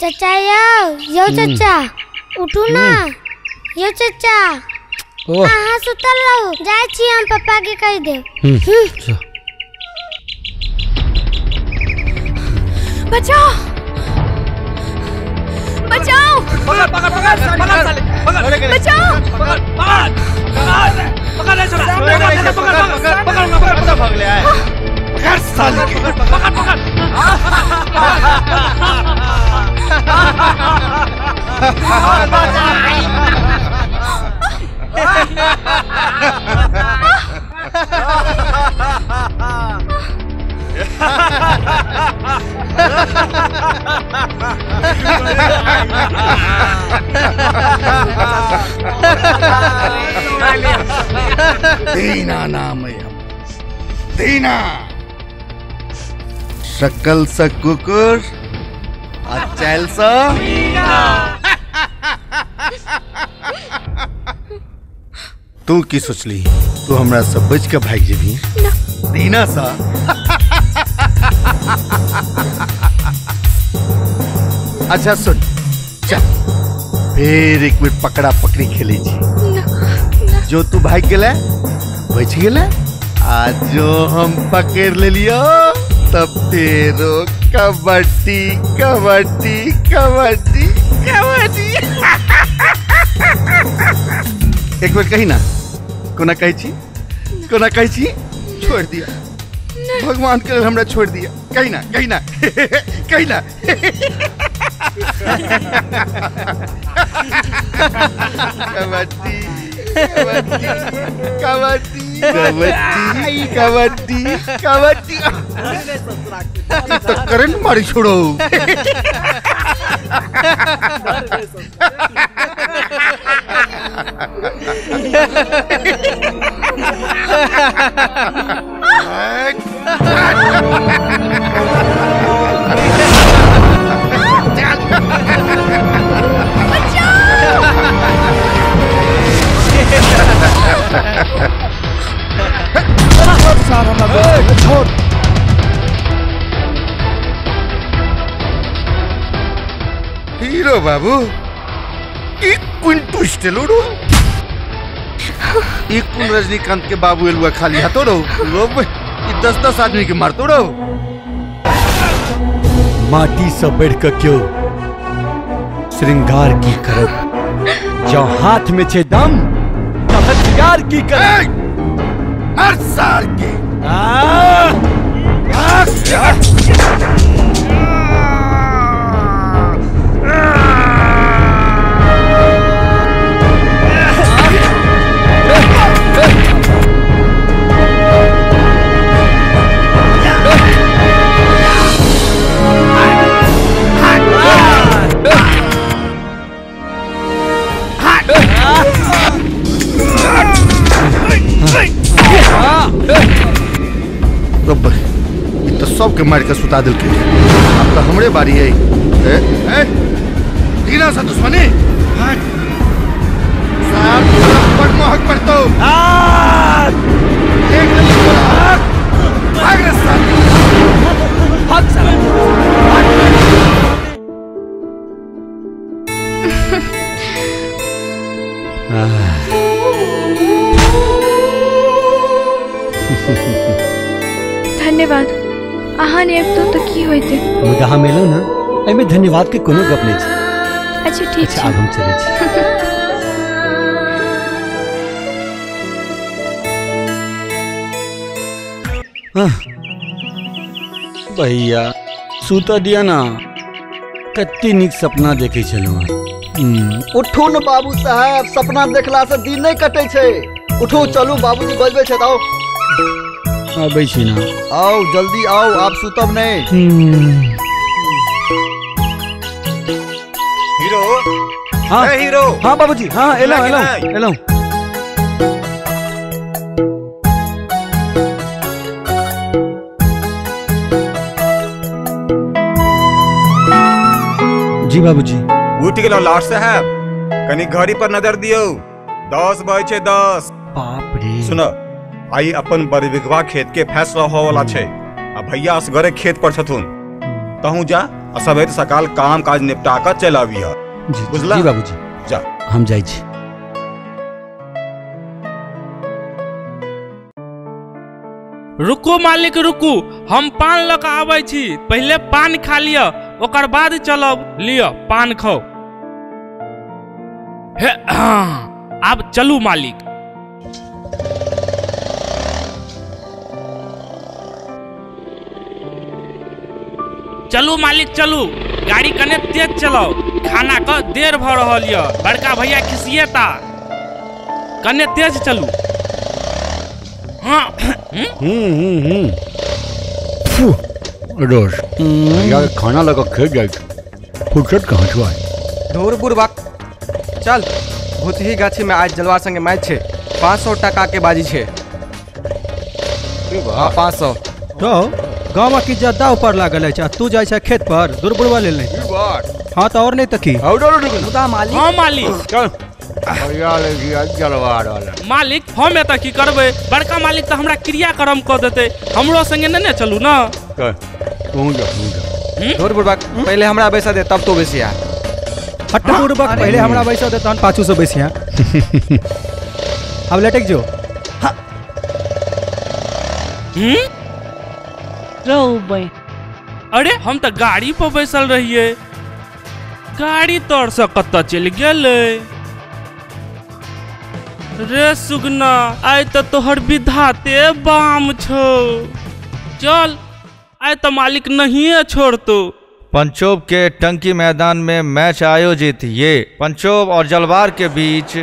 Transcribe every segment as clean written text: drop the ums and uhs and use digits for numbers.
चाचा यो चाचा उठू ना यो चाचा कहाँ सुतल रहो जाए छी हम पापा के कह दे बचाओ बचाओ पकड़ पकड़ पकड़ पकड़ बचाओ पकड़ पकड़ भाग ले आए पकड़ साले पकड़ पकड़ दीना नाम है दीना शक्ल सा कुकुर चल सा तू की सोचली तू हमरा सब बच के भाग जेबी दीना सा अच्छा सुन चल फिर एक मिनट पकड़ा पकड़ी खेली जी जो तू भाग गेला बच गेला आज जो हम पकड़ ले लियो तब तेरो कबड्डी कबड्डी कबड्डी कबड्डी एक मिनट कही ना कोना कही छी छोड़ दिया भगवान के लिए हमरा छोड़ दिया कही ना कही ना कबड्डी कबड्डी कबड्डी कबड्डी कबड्डी तो करंट मारी छोड़ो छोड़ हीरो बाबू एक क्विंटू स्टेलोडो एक कुन रजनीकांत के बाबू एलुआ खाली हाथों रहो लोग 10-10 आदमी के मारतो रहो माटी से बढ़कर क्यों श्रृंगार की करब जो हाथ में छे दम तो हथियार की करब हर साल की तो सबके मार के सुता दिल के अब तो हमरे बारी है दीना सा दुश्मनी मोहक पर तो भाग रास्ता धन्यवाद अहाँ ने अब तो की होते मुदा मिलो ना एमे धन्यवाद के कोनो गप नहीं छै अच्छा ठीक अच्छा अब हम चले छी भैया सूता दिया ना कत्ती निक सपना देखे छलू उठू न बाबू साहब सपना देखला से दिन नहीं कटे छे उठू चलू बाबूजी बजबे छे आओ आबै छी ना आओ जल्दी आओ आप सुतब नहीं हीरो हाँ हीरो हाँ बाबूजी हाँ एलो जी बाबूजी उठ गेलो लाट साहब कनी घड़ी पर नजर दियो 10 बजे 10 बाप रे सुनो आई अपन बरबिगवा खेत के फैसला हो वाला छे अब भैया असगरे खेत पर छथुन तहू जा सवेर सकाल काम काज निपटा कर चल आविया। बुझला? जी बाबूजी जा हम जाइ छी। रुकू मालिक रुकू, हम पान लऽ कऽ आबै छी। पहले पान खा लिया ओकर बाद चलब। लियो पान खाओ। हे अब चलू मालिक। चलू मालिक चलू, गाड़ी कने तेज चलाओ। खाना का देर भ रहल य, बड़का भैया खिसियेता। कने तेज चलू। हाँ यार खाना लगा खेत जाए फुर्सत कहाँ छुआ। धूर बुरबक चल, भूतही गाछी में आज जलवार संगे मैच छे। 500 टका के बाजी छे। हाँ 500। तो गाँव की ज्यादा ऊपर लागल है। तू जाए छे खेत पर दूर बुड़वा ले ले। हाँ तो और नहीं तकी। मालिक हाँ मालिक चल जलवार वाला मालिक हम एत की करबे। बड़का मालिक तो हमरा क्रियाक्रम क देते। हमरो संगे ने चलू ना। धूर बुरबक पहले हमरा पैसा दे तब तो बेसी आ। हट बुरबक पहले हमरा पैसा दे तहन 500 बेसी आ। अब लटक जो। अरे हम तो गाड़ी पर बैसल रहिए, गाड़ी तोर से कत्ता चल गेले। रे सुगना आय तो तोहर विधाते बाम छो। चल आय तो मालिक नहीं छोड़तो। पंचोब के टंकी मैदान में मैच आयोजित ये पंचोब और जलवार के बीच,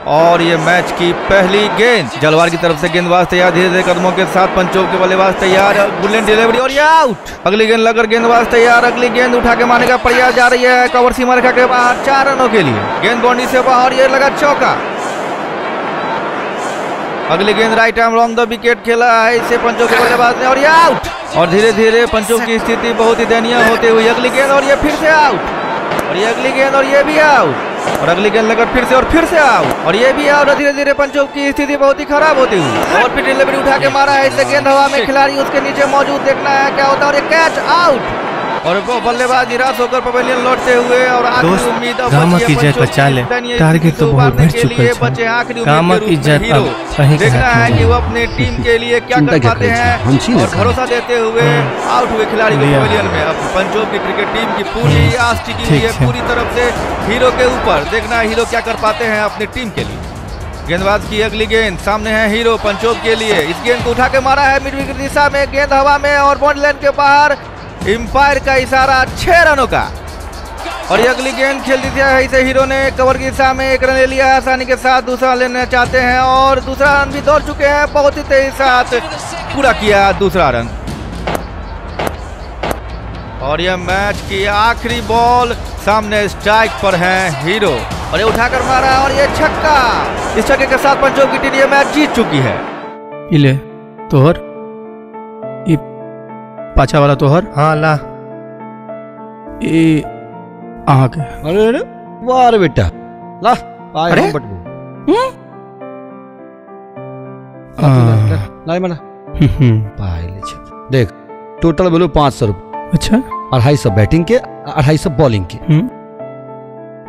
और ये मैच की पहली गेंद जलवार की तरफ से गेंदबाज तैयार। धीरे धीरे कदमों के साथ पंचोब के बल्लेबाज तैयार। बुलेट डिलीवरी और ये आउट। अगली गेंद लगकर गेंदबाज तैयार। अगली गेंद उठा के मारने का प्रयास जा रही है कवर सीमा रेखा के बाहर 4 रनों के लिए। गेंद बाउंड्री से बाहर, ये लगा चौका। अगली गेंद right arm long the wicket खेला है इसे पंचोब के बल्लेबाज ने और ये आउट। और धीरे धीरे पंचोब की स्थिति बहुत ही दयनीय होते हुए अगली गेंद और ये फिर से आउट। और ये अगली गेंद और ये भी आउट। और अगली गेंद लगकर फिर से आउट। और ये भी आउट। और धीरे धीरे पंचोब की स्थिति बहुत ही खराब होती हुई। और फिर डिलीवरी उठा के मारा है इसे गेंद हवा में, खिलाड़ी उसके नीचे मौजूद, देखना है क्या होता है। और ये कैच आउट। और वो बल्लेबाज निराश होकर पवेलियन लौटते हुए और आखिरी उम्मीद गामा की इज्जत बचा ले। टारगेट तो बहुत बढ़ चुका है। गामा की इज्जत अब कहीं देखना है कि वो अपने टीम के लिए क्या कर पाते हैं। और भरोसा देते हुए आउट हुए खिलाड़ी को पवेलियन में। अब पंचोब की क्रिकेट टीम की पूरी आस टिकी हुई है पूरी तरफ से हीरो के ऊपर। देखना है हीरो क्या कर पाते हैं अपनी टीम के लिए। गेंदबाज की अगली गेंद सामने है हीरो पंचोब के लिए। इस गेंद को उठा के मारा है मिड विकेट दिशा में, गेंद हवा में और बाउंड्री लाइन के बाहर। एम्पायर का इशारा 6 रनों का। और ये अगली गेंद खेल दी है इसे हीरो ने कवर की दिशा में 1 रन ले लिया है आसानी के साथ। दूसरा लेना चाहते हैं और दूसरा रन भी दौड़ चुके हैं। बहुत ही तेजी साथ पूरा किया दूसरा रन। और ये मैच की आखिरी बॉल, सामने स्ट्राइक पर है हीरो और ये उठाकर मारा और ये छक्का। इस छक्के के साथ पंचोब की टीम ये मैच जीत चुकी है। इले तोहर पाछा वाला तोहर। हाँ ला ए आहा के। अरे अरे वाह बेटा ला पाए हम बटबू। ला मना पाए ले छ। देख टोटल बोलो 500 रुपए। अच्छा 250 बैटिंग के 250 बॉलिंग के।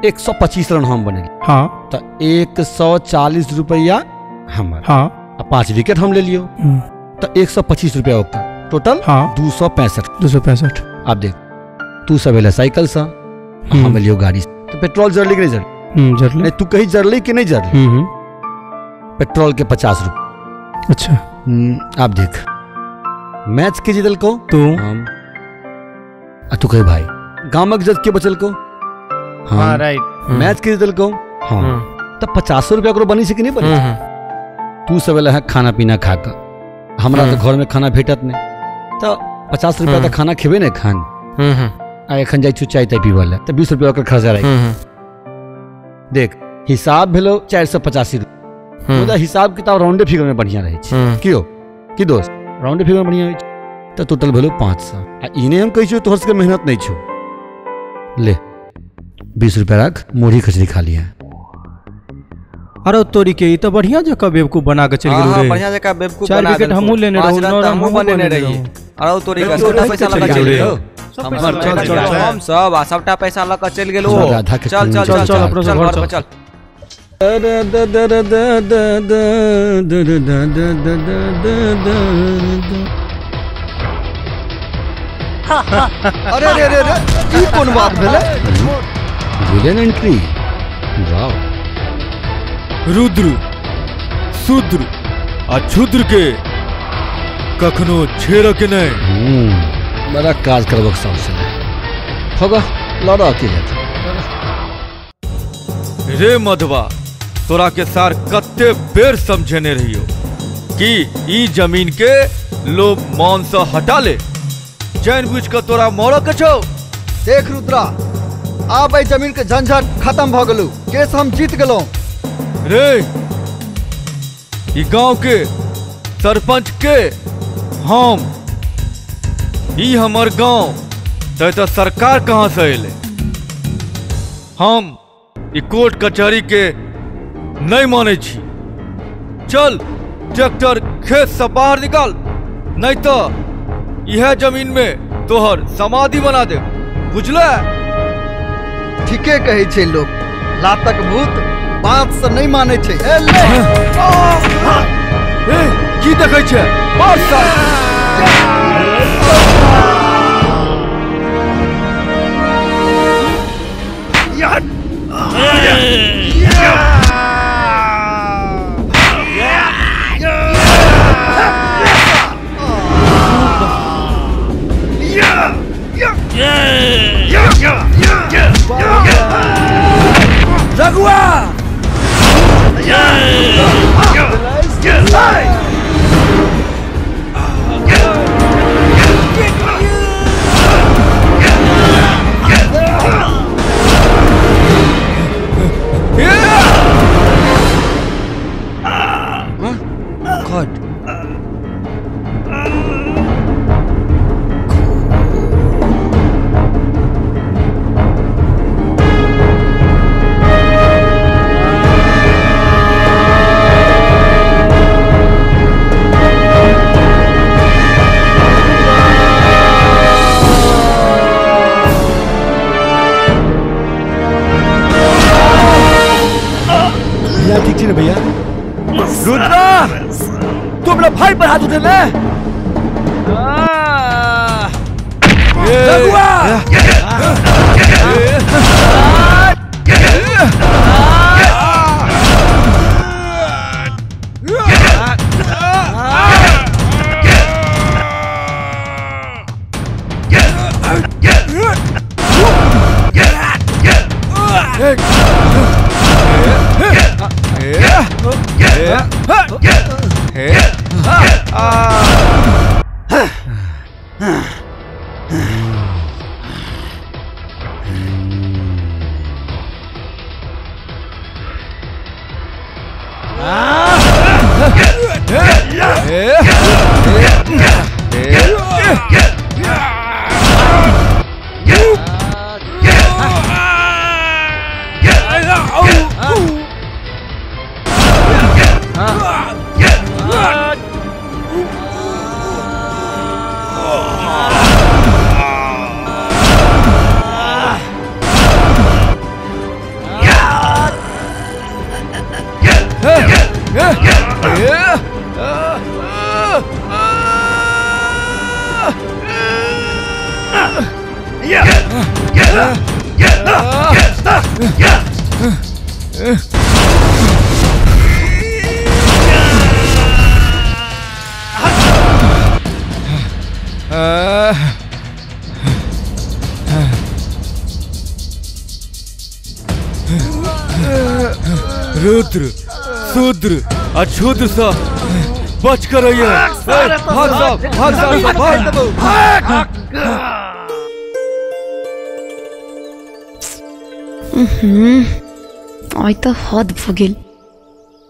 125 रन हम बने। हाँ तो 140 रुपया हमारा। हाँ 5 विकेट हम ले लियो तो 125 रुपया होगा टोटल। हाँ 265। अब देख तू सवेला साइकिल सा हम लियो गाड़ी तो पेट्रोल जरली कि नहीं जरली? नहीं तू कहीं जरली कि नहीं जरली? पेट्रोल के 50 रुपये। अच्छा अब देख मैच के जीतल को तू तू कहे भाई गाँव के जज के बचल को। हाँ राइट मैच के जीतल को। हाँ तब 50 रुपया को बनी से कि नहीं बनी? तू सवेला है खाना पीना खाकर हमारा तो घर में खाना भेटत नहीं तो 50 रुपया तो खाना खेबे नहीं खान। एखन जाई चाय ताय पीवा ले तो 20 रुपया खर्चा रही। देख हिसाब भेलो 485 रुपया। हिसाब किताब राउंडे फिगर में बढ़िया रहे क्यों कि दोस्त राउंडे फिगर में बढ़िया है तो टोटल भेलो 500। इन्हें हम कही तोहर से मेहनत नहीं छो ले 20 रुपया रख मुढ़ी खिचड़ी खा लिया। अरे तोरी के तो बढ़िया जगह बेवकूफ बना के चल गेलू रे। बढ़िया जगह बेवकूफ बना 4 विकेट हमहू लेने रहू 9 रन हमहू बनेने रही। अरे तोरी का सबटा पैसा लगा चल गेलो हम सब सबटा पैसा लगा चल गेलो चल चल चल चल घर पे चल अरे रे रे रे ई कोन बात भेले विलेन एंट्री वाओ रुद्र शूद्र आ क्षुद्र के कखनो छेड़ के नहीं बड़ा काज करबक सबसे होगा लड़ा अकेले रे मधवा तोरा के सार कत्ते बेर समझेने रहियो कि ई जमीन के लोग मान से हटा ले जानबूझ के तोरा मोड़ के छो। देख रुद्रा आब ए जमीन के झंझट खत्म भ गेलु केस हम जीत गेलो रे ई गांव के सरपंच के हम ई हमर गांव तो सरकार कहां से अले हम ई कोर्ट कचहरी के नहीं माने छी। चल ट्रैक्टर खेत से बाहर निकाल नहीं तो यह जमीन में तोहर समाधि बना दे बुझले। ठीके कहे छे लोग लातक भूत बात से नहीं माने छे। की देखे छे मार रघुआ भैया रुद्रा तू अपने भाई पर हाथ उठेले रुद्र शूद्र अक्षुद्र सा बच कर रहिए। भाग साहब भाग साहब भाग। आई तो हद भगेल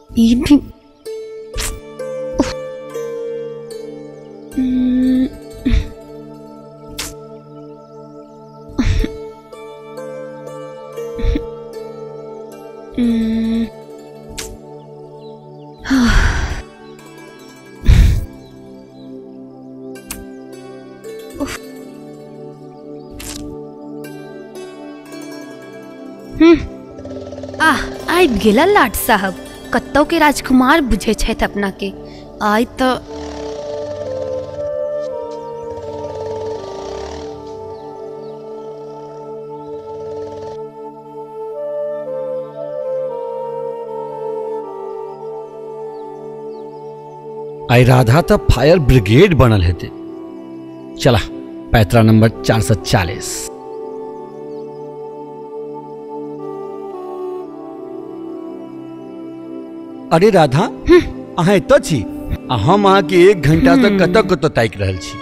ई भी आबि गेला लाट साहब। कत्तौ के राजकुमार बुझे छथि अपना के। आइ तो आई राधा तो फायर ब्रिगेड बनल हेते। चला पैतरा नंबर 440। अरे राधा अहाँ एत छी। हम अहाँ के 1 घंटा तक कतऽ कतऽ ताकि रहल छी।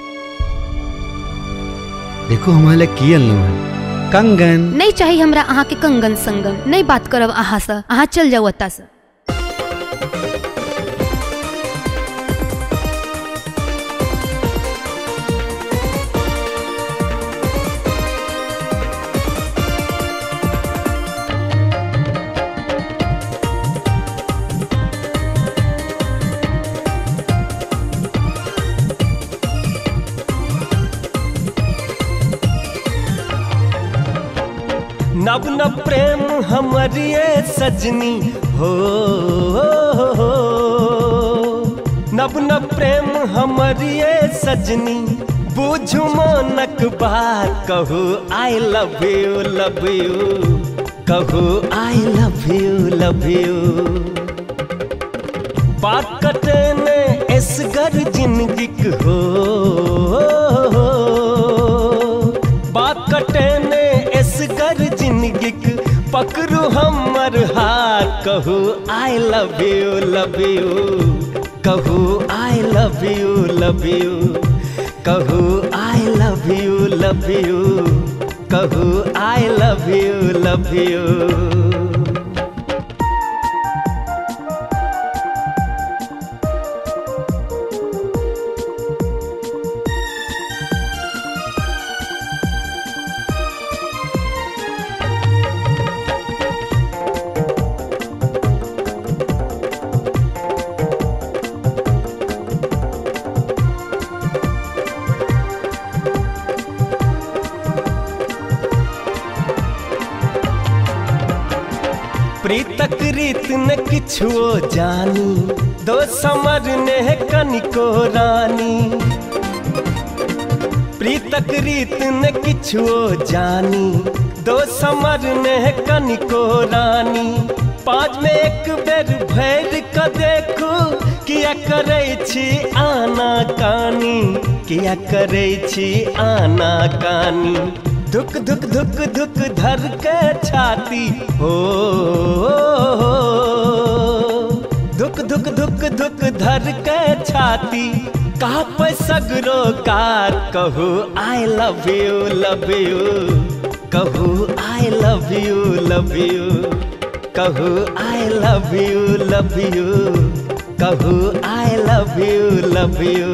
देखो हमारे की अनलहुँ है कंगन। नहीं चाहिए हमरा अहाँ के कंगन संगन। नहीं बात करब अहाँ से। अहाँ चल जाओ अत्ता से। नब नब प्रेम हमरिए सजनी हो, नब नब प्रेम हमरिए सजनी। बूझू मोनक बात कहू I love you love you. कहू I love you love you. बात कटे ने इसगर जिंदगी हो। बात कटे ने इसगर जिंदगी पकड़ू हमर हाथ। कहू I love you love you. कहू I love you love you. कहू I love you love you. कहू I love you love you. प्रीतक रीत न किछुओ जानी। दो समर ने कनिको रानी। प्रीतक रीत न किछुओ जानी। दो समर ने कनिको रानी। 5 में 1 बेर भैर क देखू। किया करे छी आना कानी। किया करे छी आना कानी। धुक धुक धुक धुक धर के छाती हो। धुक धुक धुक धुक धर के छाती। काप सगरो कार कहू I love you love you. कहू I love you love you. कहू I love you love you. कहू I love you love you.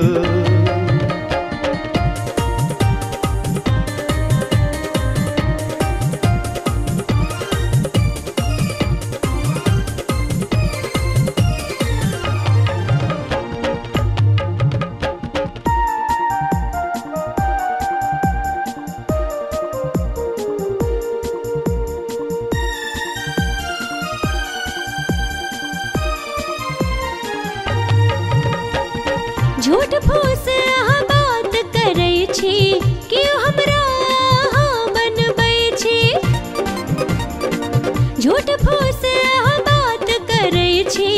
झूठ फूस अहाँ बात करै छी। क्यों हमरा अहाँ बनबै छी। झूठ फूस अहाँ बात करै छी।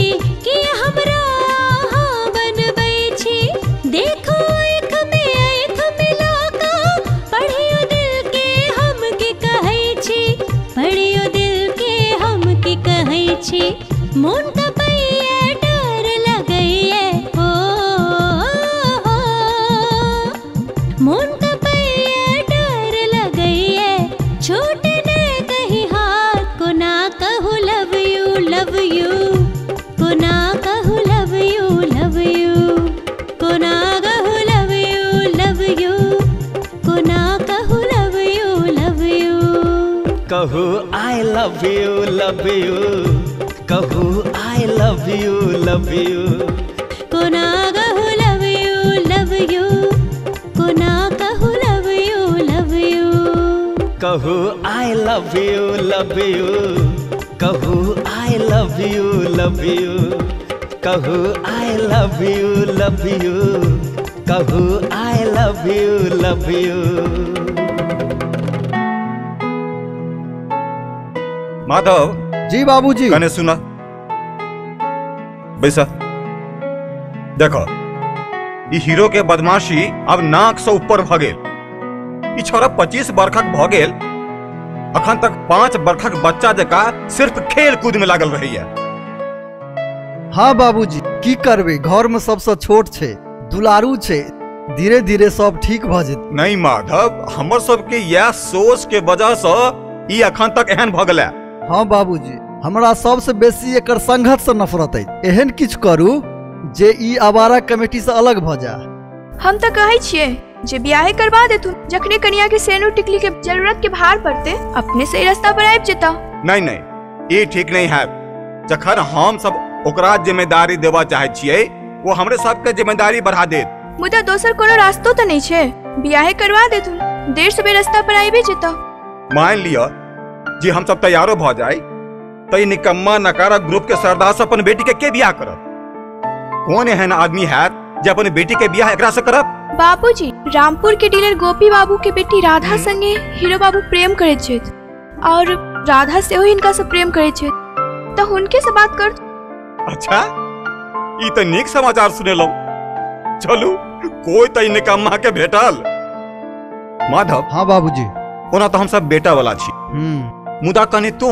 कि हमरा अहाँ बनबै छी। देखो आँख में आँख मिला कऽ पढ़ियो दिल के हम की कहै छी। पढ़ियो दिल के हम की कहै छी। मोन का पैया डर लगैए हो। मोन का पैया डर लगैए। छूटे न कहीं हाथ को ना कहू लव यू लव यू। को ना कहू लव यू लव यू। को ना कहू लव यू लव यू। को ना कहू लव यू लव यू। कहू I love you love you. कहू I love you love you. को ना कहू लव यू लव यू। को ना कहू कहू आई लव यू कहू आई लव यू कहू आई लव यू कहू I love you. Madhav ji बाबूजी। कने सुना बैसा देखो ई हीरो के बदमाशी अब नाक से ऊपर भ गेल। ई छोरा 25 बरखक भ गेल, अखन तक 5 बरखक बच्चा जका सिर्फ खेल कूद में लागल रही है। हाँ बाबूजी की करबे, घर में सबसे छोट छे, दुलारू छे, धीरे धीरे सब ठीक भ जेतै। नहीं माधव, हमर सबके यह सोच के वजह से ई अखन तक एहन भ गेलै। हाँ बाबूजी, हमरा सबसे बेसी एकर संघर्ष से नफरत है। एहन किछ करू जे ई आवारा कमेटी से अलग भ जा। हम तो कहै छियै जे बियाह करवा देतु, जखने कन्या के सेनु टिकली के जरूरत के भार पड़ते अपने से रास्ता पर आबि जेता। नहीं नहीं, ये ठीक नहीं है। जखन हम सब ओकरा जिम्मेदारी देवा चाहे छियै, वो हमरे सबके जिम्मेदारी बढ़ा देत। मुदा दोसर कोनो रास्तो तो नहीं छे, बियाह करवा देतु, देर से रास्ता पर आबि जेता। मान लिया जी हम सब तैयारो भ जाए तो निकम्मा नकारा ग्रुप के सरदार से अपन बेटी के बियाह करब। कौन एहन आदमी है जो अपन बेटी के बियाह एकरा से करब? बाबूजी, रामपुर के डीलर गोपी बाबू के बेटी राधा संगे हीरो बाबू प्रेम करैत छथि और राधा से हिनका से प्रेम करैत छथि, तो हुनके से बात कर। अच्छा, ई तो नीक समाचार सुनेलो। चलू कोई तो निकम्मा के भेटल। माधव। हाँ बाबूजी। ओना तो हम सब बेटा वाला छी, मुदा कनी तू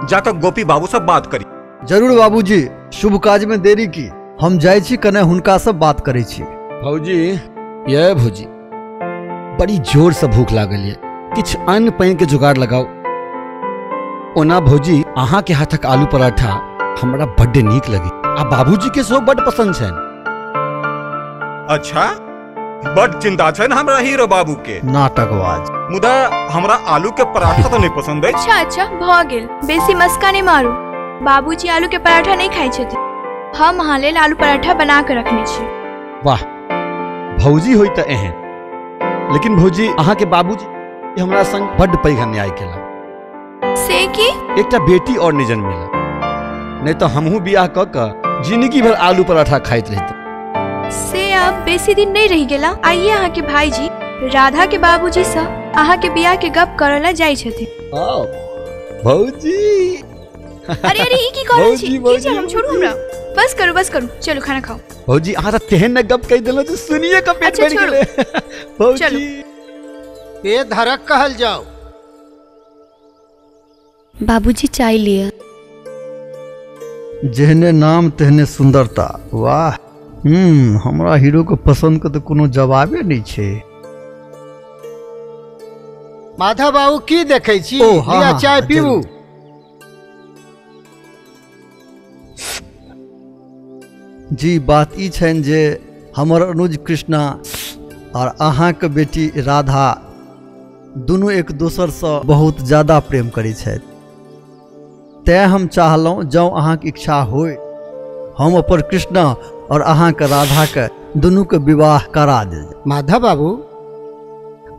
जाकर गोपी बाबू से बात करी। जरूर बाबूजी, शुभ काज में देरी की, हम जाय छी कने हुनका से बात करै छी। भौजी, ये भौजी बड़ी जोर से भूख लागल है, किछ अन्न पानी के जुगाड़ लगाओ। ओना भौजी अहाँ के हाथक आलू पराठा हमरा बड्ड नीक लगे आ बाबूजी के सेहो बड्ड पसंद छन। अच्छा, बड्ड चिंता छन हमरा हीरो बाबू के। नाटकबाज। मुदा हमरा आलू के पराठा तो नहीं पसंद है। अच्छा अच्छा भ गेल, बेसी मस्का नहीं मारू। बाबूजी आलू के पराठा नहीं खाई छथि, हम अहाँ लेल आलू पराठा बना के रखने छी। वाह, भौजी होई त एहन। लेकिन भौजी अहाँ के बाबूजी हमरा संग बड्ड पैघ अन्याय केला। से की? एकटा बेटी और नहीं जन्मेला, नहीं तो हमहू बियाह क क जिंदगी भर आलू पराठा खाइत रहित। से अब बेसी दिन नहीं रह गेला। आइए अहाँ के भाईजी राधा के बाबूजी से अहाँ के बियाह के गप करला जाय छथि। भौजी अरे अरे ई की करै छी? की हम छोड़ू हमरा? बस करू, चलो खाना खाओ। भौजी अहाँ त तेहन न गप कहि देलो जे सुनिए के पेट भर गेले। भौजी पे धरक कहल जाओ। बाबूजी चाय लिया। जेहने नाम तेहने सुंदरता। वाह, हमरा हीरो को पसंद के तो कोनो जवाबे नहीं छे। माधव बाबू की देखे छी? लिया चाय पीबू। जी बात ई छन जे हमर अनुज कृष्णा और अहाँ के बेटी राधा दोनों एक दोसर से बहुत ज्यादा प्रेम करै छथि। तैं हम चाहलहुँ जँ अहाँ के इच्छा होय हम अपन कृष्णा और अहाँ के राधा के दोनों के विवाह करा दे। माधव बाबू,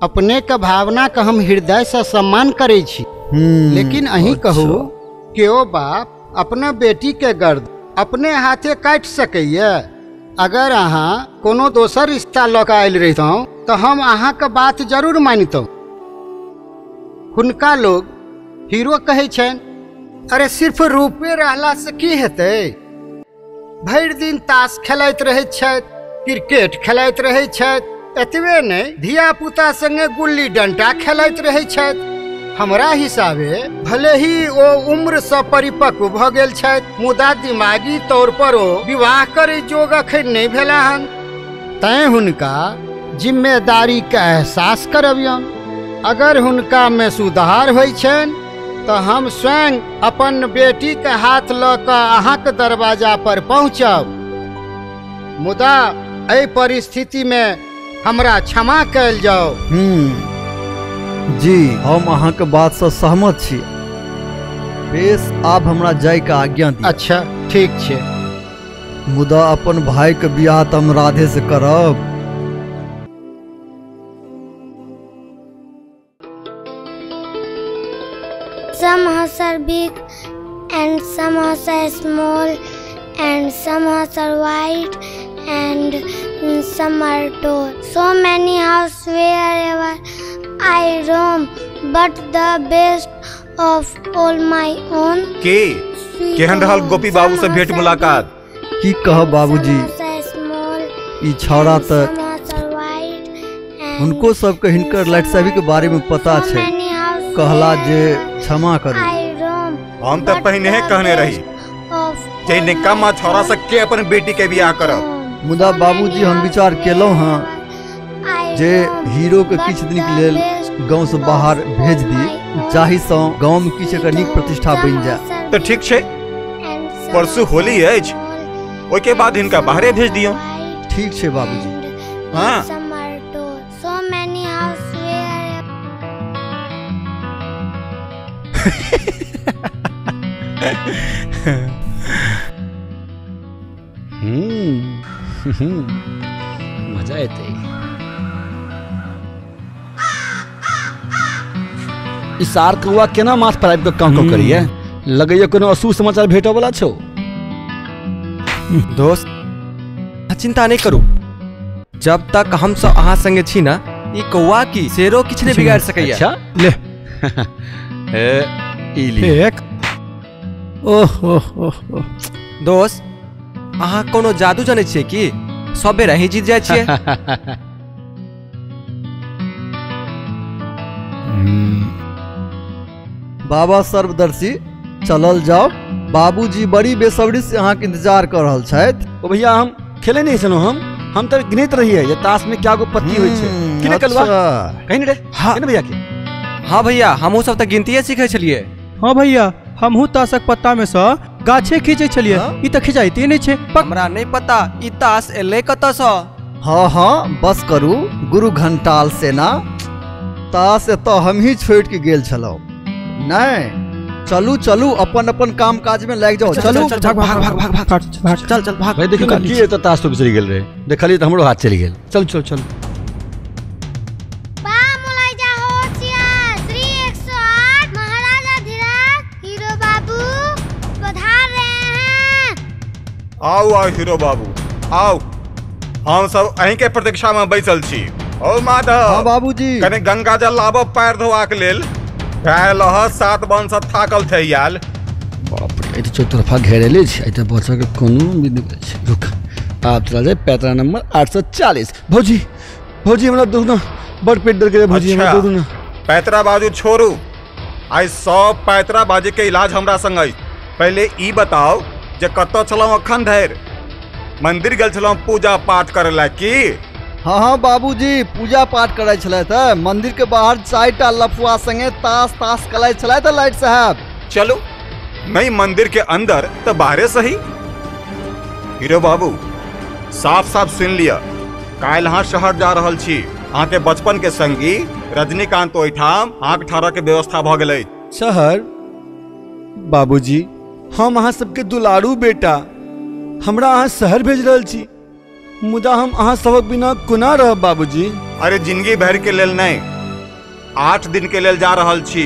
अपने के भावना का हम हृदय से सम्मान करे छी, लेकिन अहीं कहू कि ओ बाप अपना बेटी के गर्द अपने हाथे काट सकैया। अगर अहाँ कोनो दोसर रिश्ता लऽ कऽ आयल रहितौं तो हम अहाँ के बात जरूर मानितौं। हुनका लोग हीरो कहै छन। अरे सिर्फ रूपे रहला से की हेतै? भरि दिन ताश खेलैत रहैत छथि, क्रिकेट खेलैत रहैत छथि, एतबे नहीं धिया पुता संगे गुल्ली डंटा खेलैत रहैत छथि। हमरा हिसाबे भले ही ओ उम्र से परिपक्व भ गेल छथि, मुदा दिमागी तौर पर ओ विवाह करे जोग अखन नहीं भेला हन। तैं हुनका जिम्मेदारी के एहसास करबियन। अगर हुनका में सुधार होइ छनि तो हम स्वयं अपन बेटी के हाथ लऽ कऽ अहाँ के दरवाजा पर पहुँचब। मुदा एहि परिस्थिति में हमरा क्षमा कयल जाओ। जी हम अहाँ के बात से सहमत छी। बेस आब हमरा जाय के आज्ञा दी। अच्छा ठीक छै, मुदा अपन भाई के बियाह त हम राधे से करब। some horses are big and some horses are small and some horses are white and some are tall. So many houses wherever I roam, but the best of all my own. केहन रहल गोपी बाबू से भेंट मुलाकात? की कह बाबूजी, ई छौड़ा त उनको सबके हिनकर लाइट साहब के बारे में पता छे, कहला जे क्षमा करू। हम तो पहले ही कहने रही जे निकम्मा छौड़ा से के अपन बेटी के बियाह करब। मुदा बाबूजी हम विचार केलौ हां जे हीरो के किछ दिन के लेल गांव से बाहर भेज दी, जाहि से गांव में किछ एकर नीक प्रतिष्ठा बन जाए। तो ठीक छे, परसों होली अछि, ओइ के बाद इनका बाहरे भेज दियो। ठीक छे बाबूजी। हां so many houses मजा आते। इसार कौआ केना माथ पर आबि के काम करिए, लगैया कोनो अशुभ समाचार भेटो वाला छौ। दोस्त चिंता नहीं करू, जब तक हम सब अहाँ संगे छी ना, ई कौआ की शेरो किछ नहीं बिगाड़ सकैया। अच्छा ले ई ले एक। ओह ओह ओह दोस्त अहाँ कोनो जादू जाने छिए कि सबे रही जीत जाय छिए? बाबा सर्वदर्शी चलल जाओ, बाबूजी बड़ी बेसब्री से अहाँ के इंतजार कर रहल छथि। ओ भैया हम खेले नहीं छनो, हम तो गिनत रही है ये ताश में क्या गो पत्ती होय छै। किने कलवा कहीं रे? हां भैया के। हां भैया हमहु सब त गिनतीए सीखे छलिए। हां भैया हमहु ताशक पत्ता में से गाछे खींचे छलिए, ई त खिंचाइते नहीं छे। हमरा नहीं पता ई ताश एले कत से। हां हां बस करू गुरु घंटाल सेना, ताश तो हम ही छोड़ के गेल छलो। नहीं चलू चलू अपन अपन काम काज में लग जाओ। चलू भाग भाग भाग भाग भाग चल चल भाग। भाई देखो की है तो ताश तो चली गेल रे, देखली तो हमरो हाथ चली गेल। चल चल चल बा मुलाई जा होशियार श्री 108 महाराजा धीरज हीरो बाबू पधार रहे हैं। आओ आओ हीरो बाबू आओ, हम सब अहीं के प्रतीक्षा में बैसल छी। ओ माधव। हां बाबूजी। कने गंगा जल लाबो पैर धोआ के लेल। लह 7 बन से थाकल थे याल। बाप रे, तो चौतरफा घेरेले छै, त बच्चा के कोनो विधि छै। रुक आप चला जाए पैतरा नंबर 840। भौजी भौजी हमरा दो ना, बड़ पेट दर्द करे भौजी, हमरा दो ना। पैतरा बाजू छोड़ू, आई सब पैतरा बाजी के इलाज हमरा संग आई। पहले ई बताओ जे कत चलौ अखन धैर? मंदिर गेल छलौ पूजा पाठ करे ला की? हाँ हाँ बाबूजी पूजा पाठ करे छले थे, मंदिर के बाहर 4टा लफुआ संगे ताश कलाई छले थे लाइट साहब। चलो नहीं मंदिर के अंदर तो बाहरे सही। हीरो बाबू साफ साफ सुन लिया, काल हाँ शहर जा रहल छी। अहाँ के बचपन के संगी रजनीकांत ओहिठाम आँख ठाड़ा के व्यवस्था भ गेलै। शहर बाबूजी हम अहाँ सबके दुलारू बेटा, हमरा अहाँ शहर भेज रहल छी, मुदा हम अहाँ सबक बिना कोना रहब बाबूजी? अरे जिंदगी भर के लेल नहीं, 8 दिन के लेल जा रहल छी।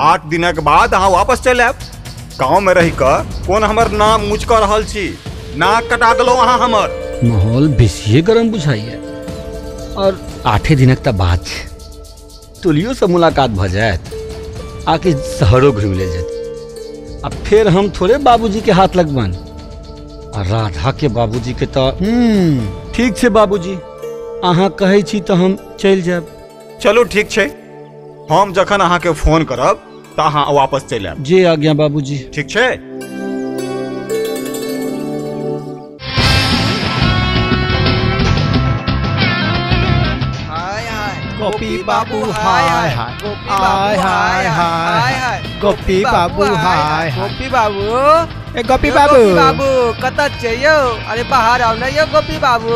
8 दिनक बाद अहाँ वापस चल आयब। गाँव में रह कर कौन हमर नाम मुझ कर रहल छी, नाक कटा दलो अहाँ हमर। माहौल बेसिए गरम बुझाइए और 8 दिनक त बाद तुलियो से मुलाकात भ जायत, आके शहरों घूम ले जात। अब फिर हम थोड़े बाबूजी के हाथ लगबन, और राधा के बाबूजी के तो ठीक छे बाबूजी, अहाँ कहे छी तो हम चल जाब। चलो ठीक छे, हम जखन अहाँ के फोन करब त अहाँ वापस चल आयब। जी आज्ञा बाबूजी। ठीक छे। गोपी बाबू हाय हाय, हाय हाय हाय, गोपी बाबू हाय, गोपी बाबू ए गोपी बाबू, गोपी बाबू कत चाहिए? अरे बाहर आओ ना ये गोपी बाबू।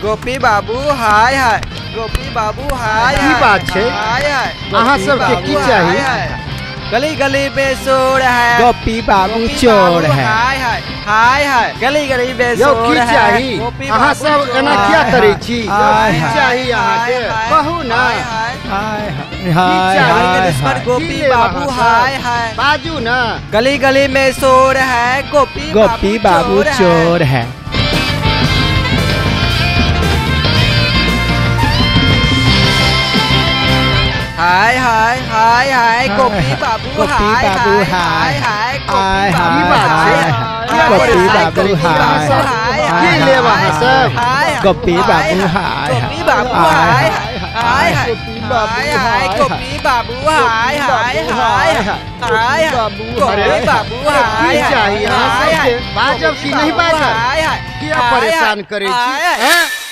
गोपी बाबू हाय हाय, गोपी बाबू हाय हाय। की बात छे? हाय हाय, अहाँ सब के की चाहिए? गली गली में शोर है, गोपी बाबू चोर है। हाय हाय हाय हाय, गली गली में शोर है। चाहिए अहाँ सब एना क्या करे छी? की चाहिए अहाँ के? कहू ना। हाय हाय हाय दुश्मन गोपी बाबू हाय हाय। बाजू ना। गली गली में शोर है, गोपी बाबू चोर है। हाय हाय हाय हाय गोपी बाबू हाय हाय हाय हाय गोपी बाबू हाय ये ले वहाँ सब। गोपी बाबू हाय गोपी बाबू हाय हाय हाय हाय गोपी बाबू हाय हाय हाय हाय गोपी बाबू हाय चाहिए हाय बाजब की नहीं बाजब क्या परेशान करे छी?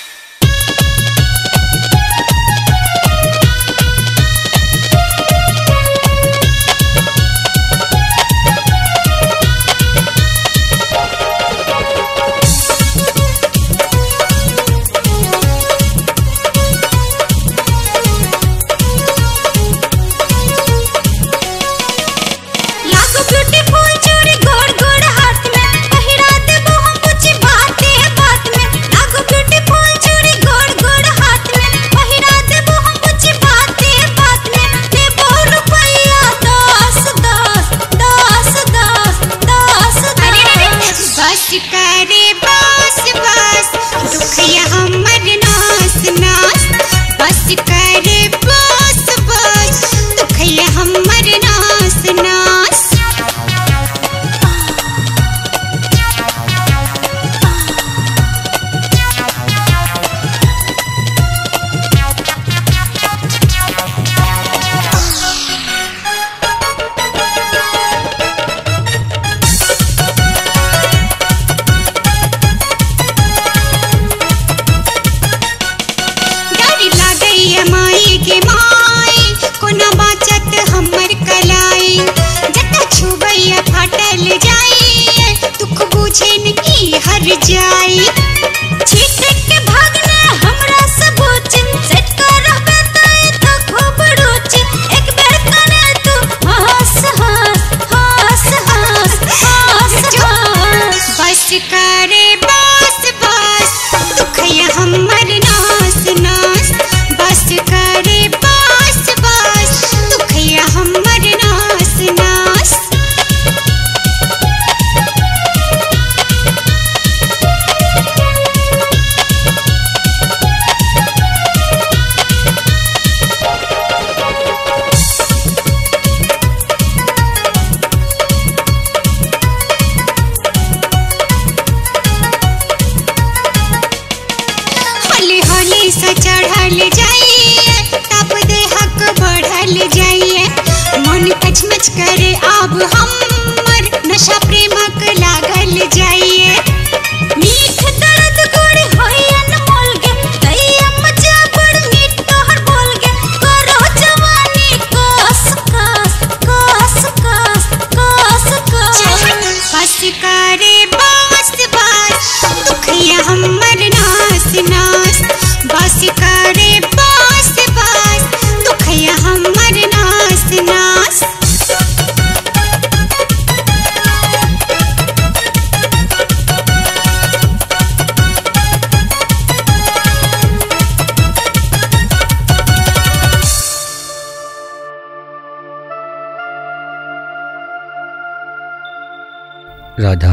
राधा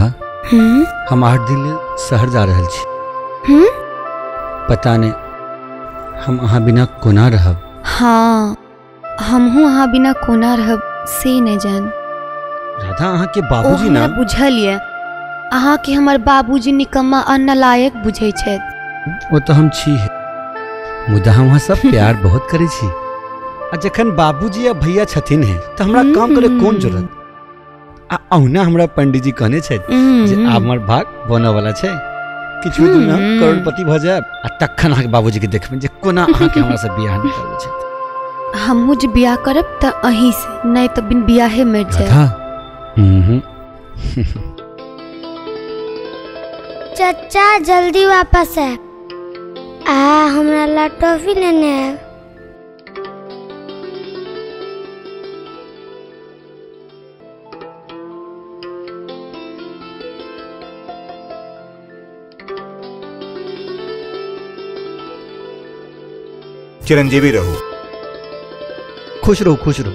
हम 8 दिन शहर जा रहल छी। पता नहीं हम अहाँ बिना कोना रहब। हाँ हमहू अहाँ बिना कोना रहब से न जान। राधा अहाँ के बाबूजी ना बुझलिए अहाँ के हमर बाबूजी निकम्मा और नालायक बुझे छे। वो तो हम छी है मुदा हम वहाँ सब प्यार बहुत करे छी। आ जखन बाबूजी या भैया छथिन है तो हमरा काम करे कौन जरूरत। अहुना हमरा पंडित जी कहने छे जे हमर भाग बने वाला छे किछु दिन हम करोड़पति भ जाब आ तखन अहाँ के बाबूजी के देखबे जे कोना अहाँ के हमरा से बियाह नहीं करबे छे। हमहू जे बियाह करब त अहीं से नहीं त बिन बियाहे मर जाए। चाचा जल्दी वापस है हमरा ला टॉफी लेने है। चिरंजीवी रहो। खुश रहो खुश रहो।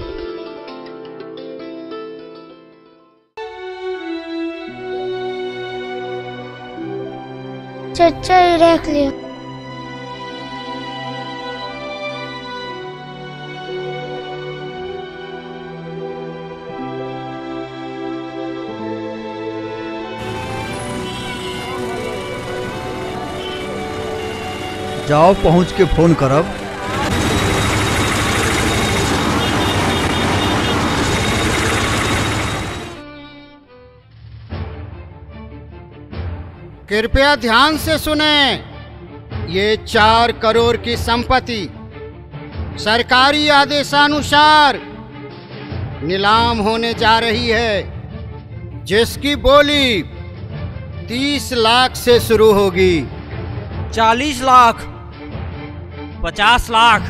चचा ही रख लियो। जाओ पहुंच के फोन करब। कृपया ध्यान से सुने। ये 4 करोड़ की संपत्ति सरकारी आदेशानुसार नीलाम होने जा रही है, जिसकी बोली 30 लाख से शुरू होगी। 40 लाख, 50 लाख,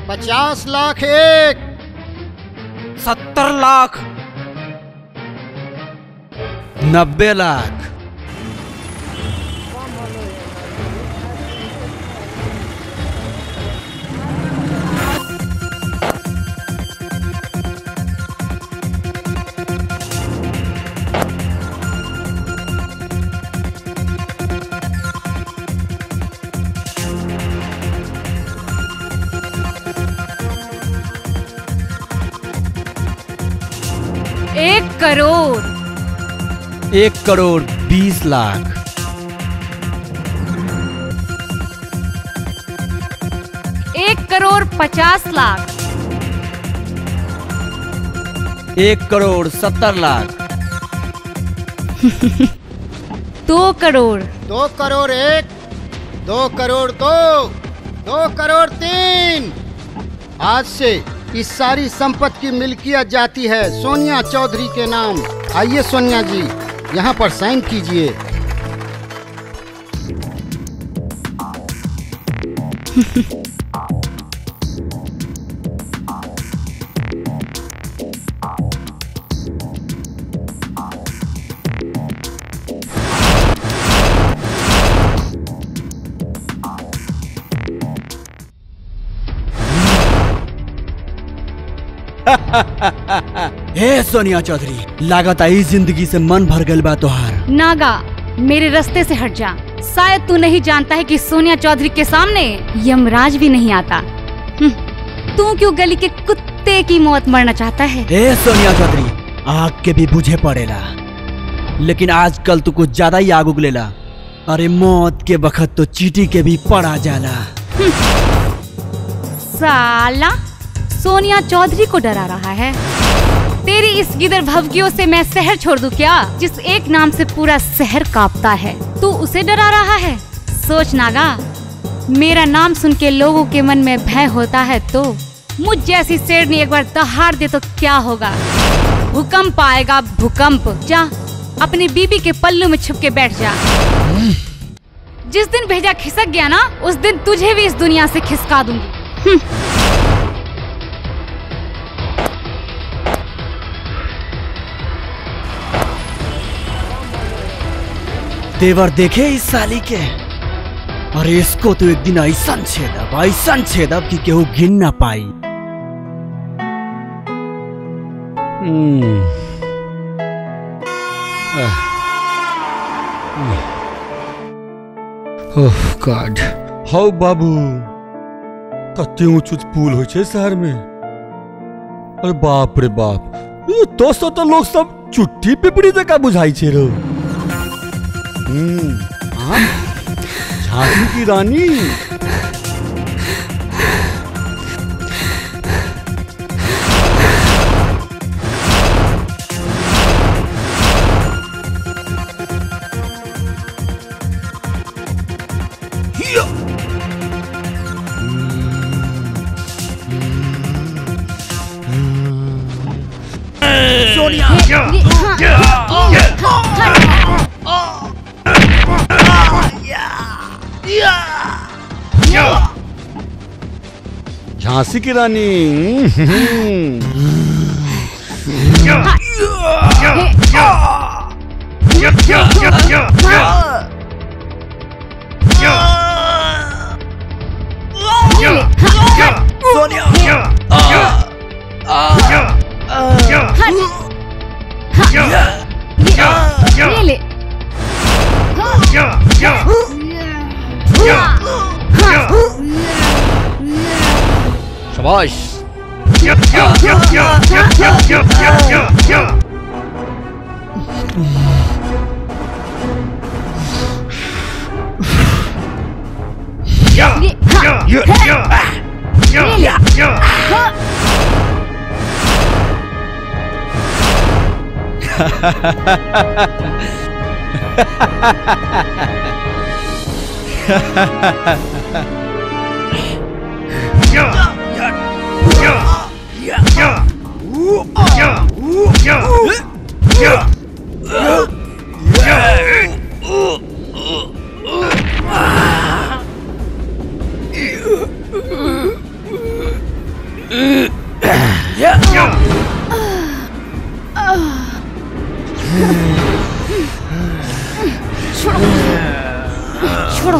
50 लाख एक, 70 लाख, 90 लाख, 1 करोड़, 1 करोड़ 20 लाख, 1 करोड़ 50 लाख, 1 करोड़ 70 लाख, 2 करोड़, 2 करोड़ 1, 2 करोड़ 2, 2 करोड़ 3। आज से इस सारी संपत्ति की मिल्कियत जाती है सोनिया चौधरी के नाम। आइए सोनिया जी, यहाँ पर साइन कीजिए। हे सोनिया चौधरी, लागत आई जिंदगी से मन भर गल बा तोहार। नागा, मेरे रास्ते से हट जा। शायद तू नहीं जानता है कि सोनिया चौधरी के सामने यमराज भी नहीं आता। तू क्यों गली के कुत्ते की मौत मरना चाहता है? हे सोनिया चौधरी, आग के भी बुझे पड़ेला, लेकिन आजकल तू कुछ ज्यादा ही आग उगलेला। अरे मौत के वक्त तो चींटी के भी पड़ा जाला। साला सोनिया चौधरी को डरा रहा है। तेरी इस गिदर भवकियों से मैं शहर छोड़ दूं क्या, जिस एक नाम से पूरा शहर कांपता है? तू उसे डरा रहा है? सोच नागा, मेरा नाम सुन के लोगों के मन में भय होता है तो मुझ जैसी शेरनी एक बार दहाड़ दे तो क्या होगा? भूकंप आएगा, भूकंप। जा अपनी बीबी के पल्लू में छुप के बैठ जा। जिस दिन भेजा खिसक गया ना, उस दिन तुझे भी इस दुनिया से खिसका दूंगी। तेवर देखे इस साली के। अरे इसको तो एक दिन ऐसा छेदब कि केहू गिन ना पाई। ओह गॉड। हाउ बाबू, कते ऊंच ऊंच पुल हो छे शहर में। अरे बाप रे बाप, ये तो लोग सब चुट्टी पिपड़ी जका बुझाई छे रो। झांसी की रानी। झांसी की रानी। शाबाश। छोड़ो।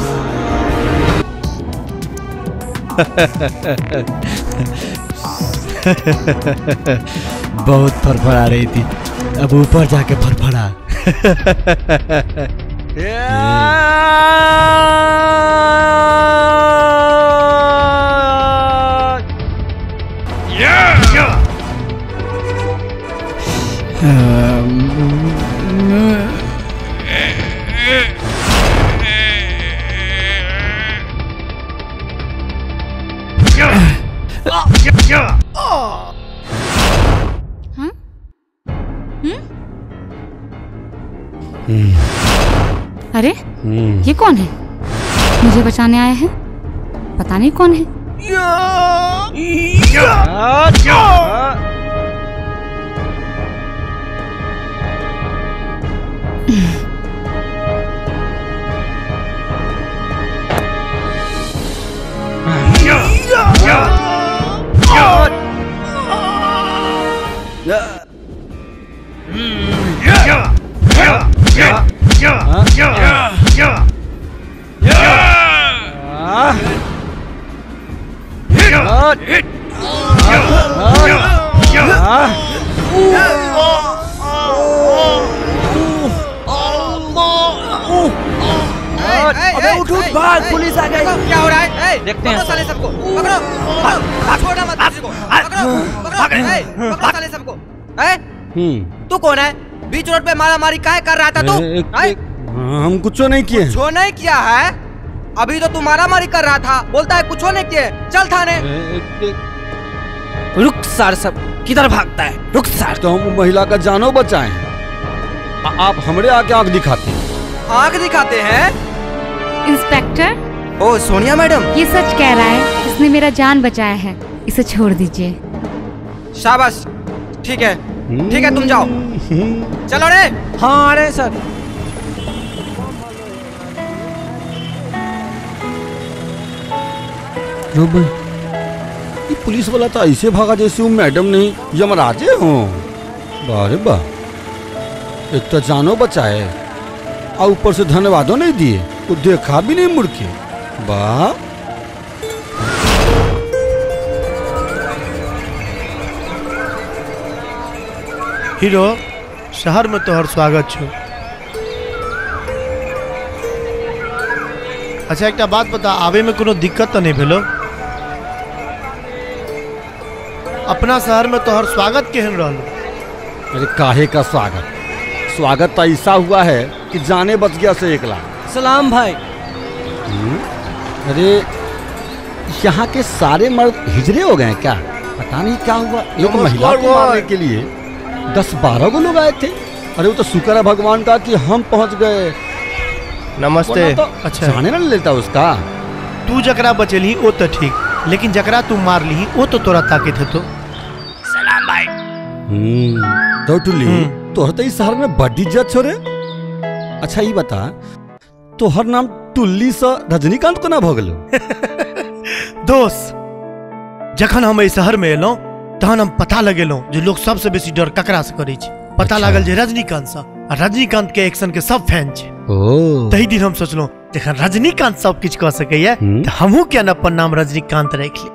बहुत फड़फड़ा रही थी, अब ऊपर जाके फड़फड़ा। अरे ये कौन है? मुझे बचाने आया है, पता नहीं कौन है। अबे उठ भाग, पुलिस आ गई। क्या हो रहा है? देखते हैं साले सबको। पकड़ो, छोड़ना मत किसी को। पकड़ो साले सबको। तू कौन है? बीच रोड पे मारा मारी काहे कर रहा था तू? हम कुछ नहीं किए। कुछ नहीं किया है? अभी तो तू मारा मारी कर रहा था, बोलता है कुछ नहीं किए। चल थाने। रुक सर, सब किधर भागता है? रुक सर। तो हम महिला का जानो बचाएं, आप हमरे आके आंख दिखाते हैं। आंख दिखाते हैं? इंस्पेक्टर। ओ सोनिया मैडम, ये सच कह रहा है, इसने मेरा जान बचाया है, इसे छोड़ दीजिए। शाबाश, ठीक है ठीक है, तुम जाओ। चलो रे। हाँ अरे सर। ये पुलिस वाला तो ऐसे भागा जैसे वो मैडम नहीं यमराजे हो। बारे बा, एक तो जानो बचाए और ऊपर से धन्यवादों नहीं दिए, वो देखा भी नहीं मुड़ के। वाह, हीरो, शहर में तोहर स्वागत छो। अच्छा एक बात बता, आवे में कोनो दिक्कत तो नहीं भेलो? अपना शहर में तोहर स्वागत केहन रहलो? अरे काहे का स्वागत, स्वागत तो ऐसा हुआ है कि जाने बच गया से 1 लाख। सलाम भाई। अरे यहाँ के सारे मर्द हिजरे हो गए क्या? पता नहीं क्या हुआ, एक महिला को मारने के लिए 10-12 को लोग आए थे। अरे वो तो शुक्र है भगवान का कि हम पहुंच गए। नमस्ते। तो अच्छा जाने न लेता उसका। तू जकरा बचेली वो तो ठीक, लेकिन जकरा तू मार ली वो तो तोरा ताकत है। तो सलाम भाई। तो टुल्ली, तोहर तो इस शहर में बड़ी इज्जत छोरे। अच्छा ये बता, तोहर नाम टुल्ली से रजनीकांत को ना भगलो? दोस्त, जखन हम इस शहर में एलो तहन हम पता लगेलो जो लोग सबसे बेसी डर ककरा से करे छी। पता लागल जे रजनीकांत से। रजनीकांत के एक्शन के सब फैन छे। ओ तही दिन हम सोचलो जखन रजनीकांत सब कुछ कह सकैया त हमहू क्या न अपन नाम रजनीकांत रख ली।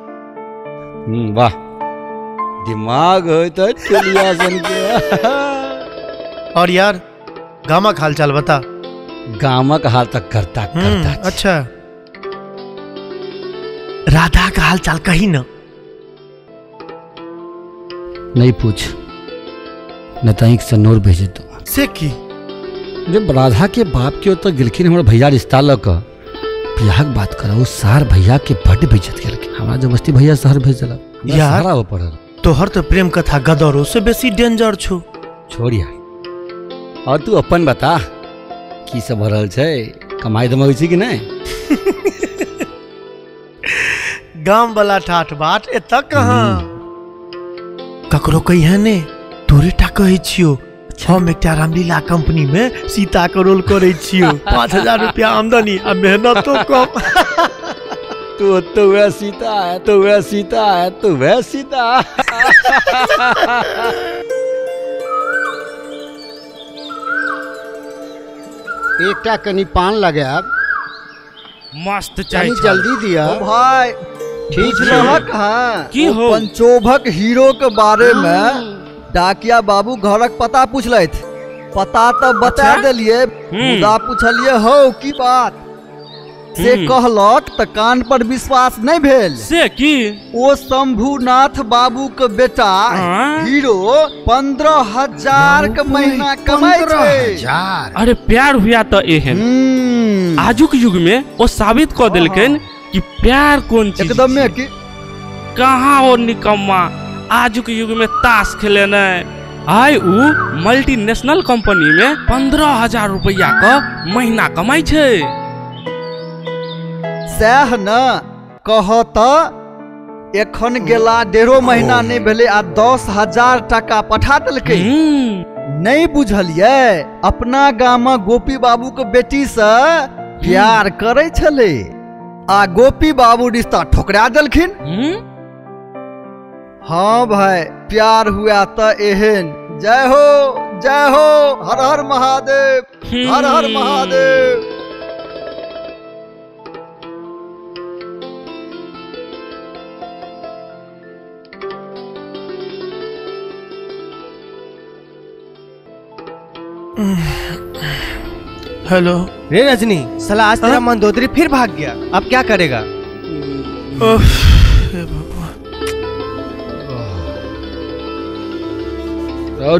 वाह दिमाग हो तो चलिया सन के। और यार गामा का हाल चाल बता। गामा का हाल तक करता करता। अच्छा राधा का हाल चाल कही ना। नहीं पूछ न तक से नोर भेजे तो से की जब राधा के बाप के तो गिलखिन हमारे भैया रिश्ता लग बियाह के बात करो सार भैया के बड़ बेइज्जत के हमारा जबरदस्ती भैया शहर भेजल यार हो पड़ल। तोहर तो प्रेम कथा गदरो से बेसी डेंजर छो। छोड़ यार और तू अपन बता की सब भरल छे कमाई दमाई छी कि नहीं। गांव वाला ठाठ बाट एत कहां ककरो कही है ने तोरे टा कहे छियो। हम एक रामलीला कंपनी में सीता के रोल करे छियो। 5000 रुपया आमदनी आ मेहनत तो कम। तो वह सीता है तो वह सीता है तो वह सीता। एकटा कनी पान लगे अब मस्त चाय जल्दी दिया भाई। ठीक है की हो पंचोभक हीरो के बारे में डाकिया बाबू घरक पता पूछलैथ। पता तो बता दिलिए मुदा पूछलिए हो की बात से कहलक त कान पर विश्वास नहीं भेल। से की ओ शंभुनाथ बाबू के बेटा हीरो 15,000 के महीना कमाई छे। अरे प्यार हुआ तो एहन आजुक युग में वो साबित कर दिलकन कि प्यार कौन चीज एकदम में कि कहाँ और निकम्मा आजुक युग में ताश खेले न आय उ मल्टीनेशनल कंपनी में 15,000 रुपया का महीना कमाई छे। सह न कहत एखन गेला 1.5 महीना नहीं भेले आ 10,000 टका पठा दिलकै। नहीं बुझलिए अपना गाम गोपी बाबू के बेटी से प्यार करे छले आ गोपी बाबू रिश्ता ठुकरा दिलखिन। हाँ भाई प्यार हुआ तो एहन। जय हो हर हर महादेव हर हर महादेव। हेलो रे रजनी साला आज तेरा मंदोदरी फिर भाग गया। अब क्या करेगा।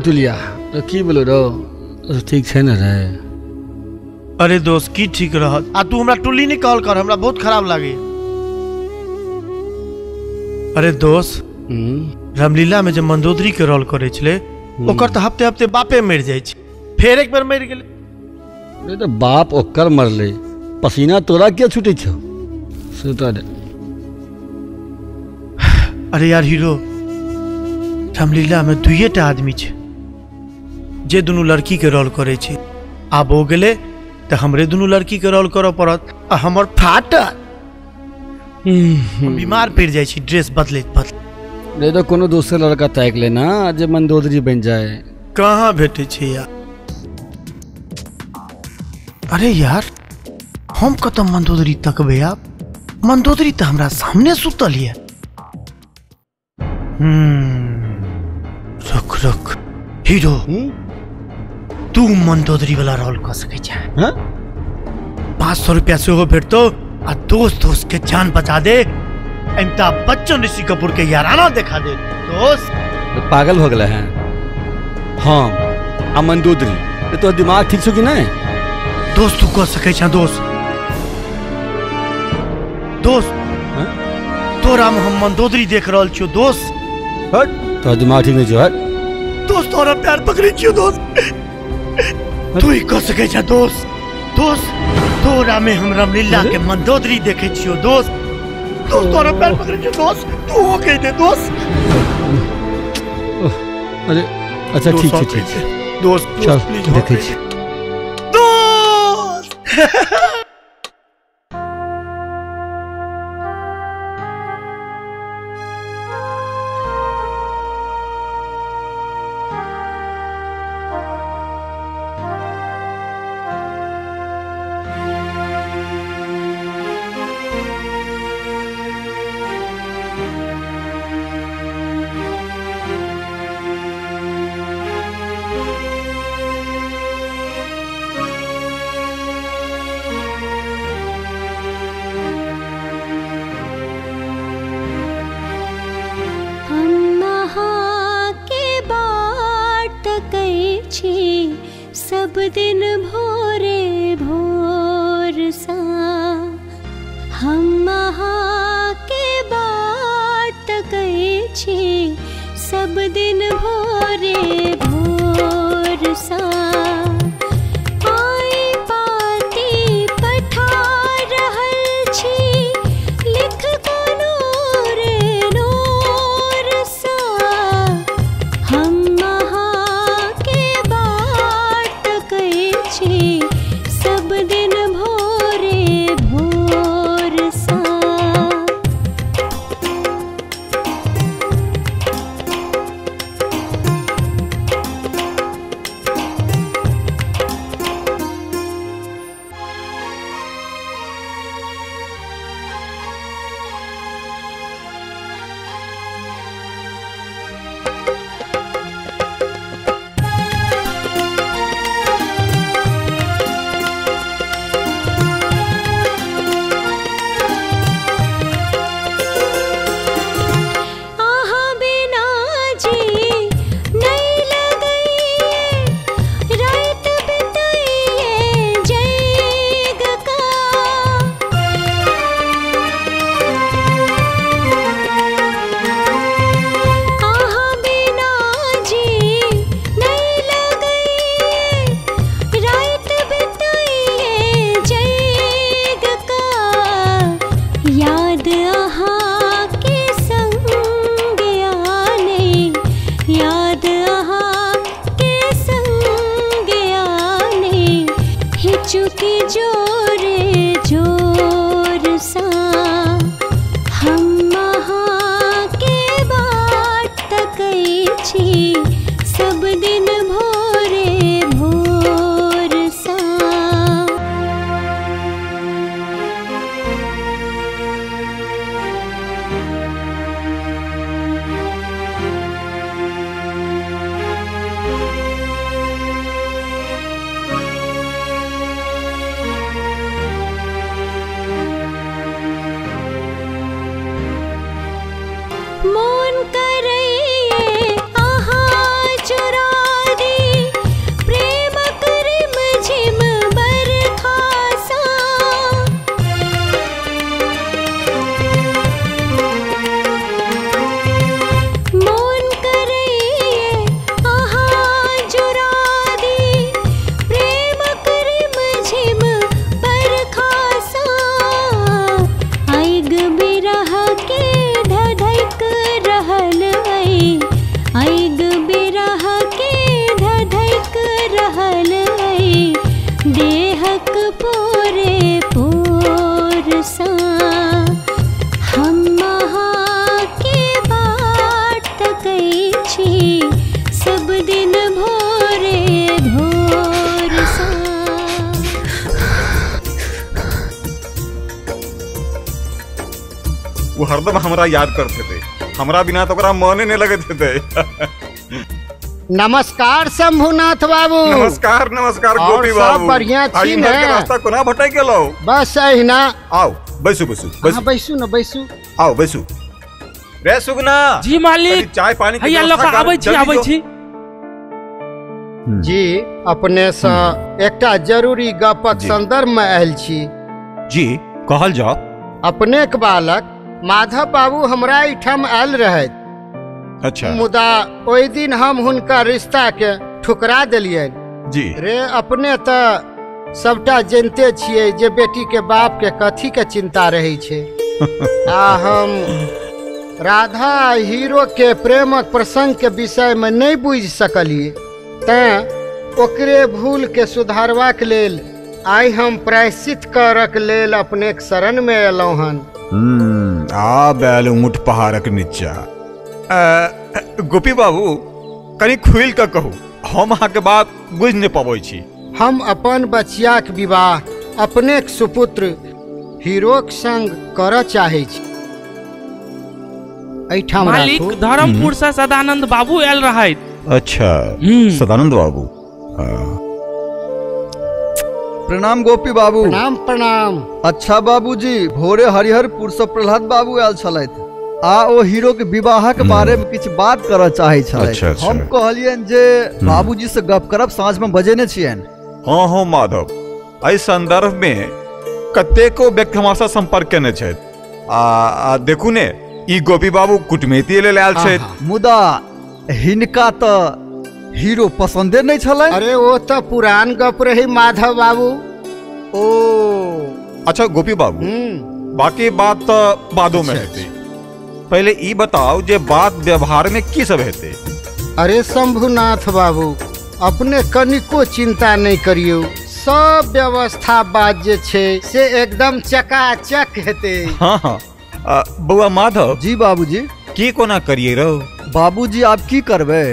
टुलिया तो की बोलो रो ठीक है ना रे। अरे दोस्त की ठीक रह आ तू हमरा टुली नहीं कॉल कर हमरा बहुत खराब लागे। अरे दोस्त रामलीला में जब मंदोदरी के रोल करे छले ओकर तो हफ्ते हफ्ते बापे मर जाय छै फेर एक बार मर गेले। अरे तो बाप ओकर मरले पसीना तोरा क्या छूटे छो सुता दे। अरे यार हीरो रामलीला में 2 आदमी छे जे दोनों लड़की के रोल करे छे। आब हो गेले तो हमरे दोनों लड़की के रोल करे पड़त आ हमर फाटल बीमार पड़ जाय छी ड्रेस बदले नहीं तो कोनो दूसरे लड़का तैक लेना जे मंदोदरी बन जाए। कहाँ भेटे छे यार। अरे यार हम कत मंदोदरी तकबे आप मंदोदरी तो हमरा सामने सुतल है। रुक हीरो तू मंदोदरी वाला रोल कर सके छ। 500 रुपया से हो भेटतो आ दोस्त के जान बचा दे। अमिताभ बच्चन ऋषि कपूर के याराना दिखा दे दोस्त। तो पागल हो गए हैं हम आ मंदोदरी तो दिमाग ठीक छो कि नहीं। दोस्त तू कर सके छ दोस्त तोरा में हम मंदोदरी देख रहल छियो दोस्त। हट तो दिमाग ठीक नहीं छो। हट दोस्त तोरा प्यार पकड़ी छियो दोस्त तू ही कर सके छ दोस्त। तोरा में हम रामलीला के मंदोदरी देखे छियो दोस्त तोरा प्यार पकड़ी छियो दोस्त तू हो कह दे दोस्त। अरे अच्छा ठीक दोस्त चल देखे छी दोस्त। छी सब दिन भोरे भोर सा। हम अहाँ के बाट तकै छी सब दिन भोरे भोर सा। वो हरदम हमरा याद करते थे, हमरा बिना तो ओकरा मने नहीं लगते थे। नमस्कार शंभुनाथ बाबू। नमस्कार नमस्कार गोपी बाबू। बढ़िया छी ने रास्ता कोना भटक गेलो। बस अहिना। आओ बैसू बैसू बैसू। बैसू न बैसू। आओ बैसू। रे सुगना। जी मालिक। चाय पानी की व्यवस्था कर। आबै छी। जी अपने से एकटा जरूरी गपक संदर्भ में आयल छी। जी कहल जाओ। अपने के बालक माधव बाबू हमरा इठम आयल रहे। अच्छा। मुदा ओई दिन हम हुनका रिश्ता के ठुकरा दिलिए। जी। रे अपने तो सबटा जानते छिए जे बेटी के बाप के कथी के चिंता रही छे। आ हम राधा हीरो के प्रेमक प्रसंग के विषय में नहीं बुझ सकलिए, तें ओकरे भूल के सुधारवाक लेल आई हम प्रायश्चित करक लेल अपने के शरण में एलौ हन। आ बैल ऊंट पहाड़क नीचा। गोपी बाबू कनी खुल के कहू, हम अहाँ के बात बुझ नहीं पाबै छी। हम अपन बचिया के विवाह अपने के सुपुत्र हीरो के संग करऽ चाहे छी। मालिक धर्मपुर से सदानंद बाबू आयल रहे। अच्छा सदानंद बाबू। प्रणाम गोपी बाबू। प्रणाम प्रणाम। अच्छा बाबूजी, भोरे हरिहरपुर से प्रहलाद बाबू आयल छलैथ। आ ओ हीरो के विवाह के बारे में किछ बात करऽ चाहे छलै। अच्छा। हम कहलियन जे बाबूजी से गप करब, साँझ में बजेने छियन। हाँ हाँ माधव, एहि संदर्भ में कतेको व्यक्ति हमारे साथ संपर्क केने छथि। देखू ने, ई गोपी बाबू कुटमैती लेल आयल छथि। मुदा हिनका त हीरो पसंदे नहीं छलै। अरे वो तो पुरान गप रही माधव बाबू। अच्छा गोपी बाबू, बाकी बात तो बादों में हेतै। पहले ई बताओ जे बात व्यवहार में की सब हेतै। अरे शंभुनाथ बाबू, अपने कनिको चिंता नहीं करियो, सब व्यवस्था बात जे छे से एकदम चकाचक हेतै। हाँ हाँ बउआ माधव जी बाबूजी, की कोना करिए रहो। बाबूजी आप की करबे,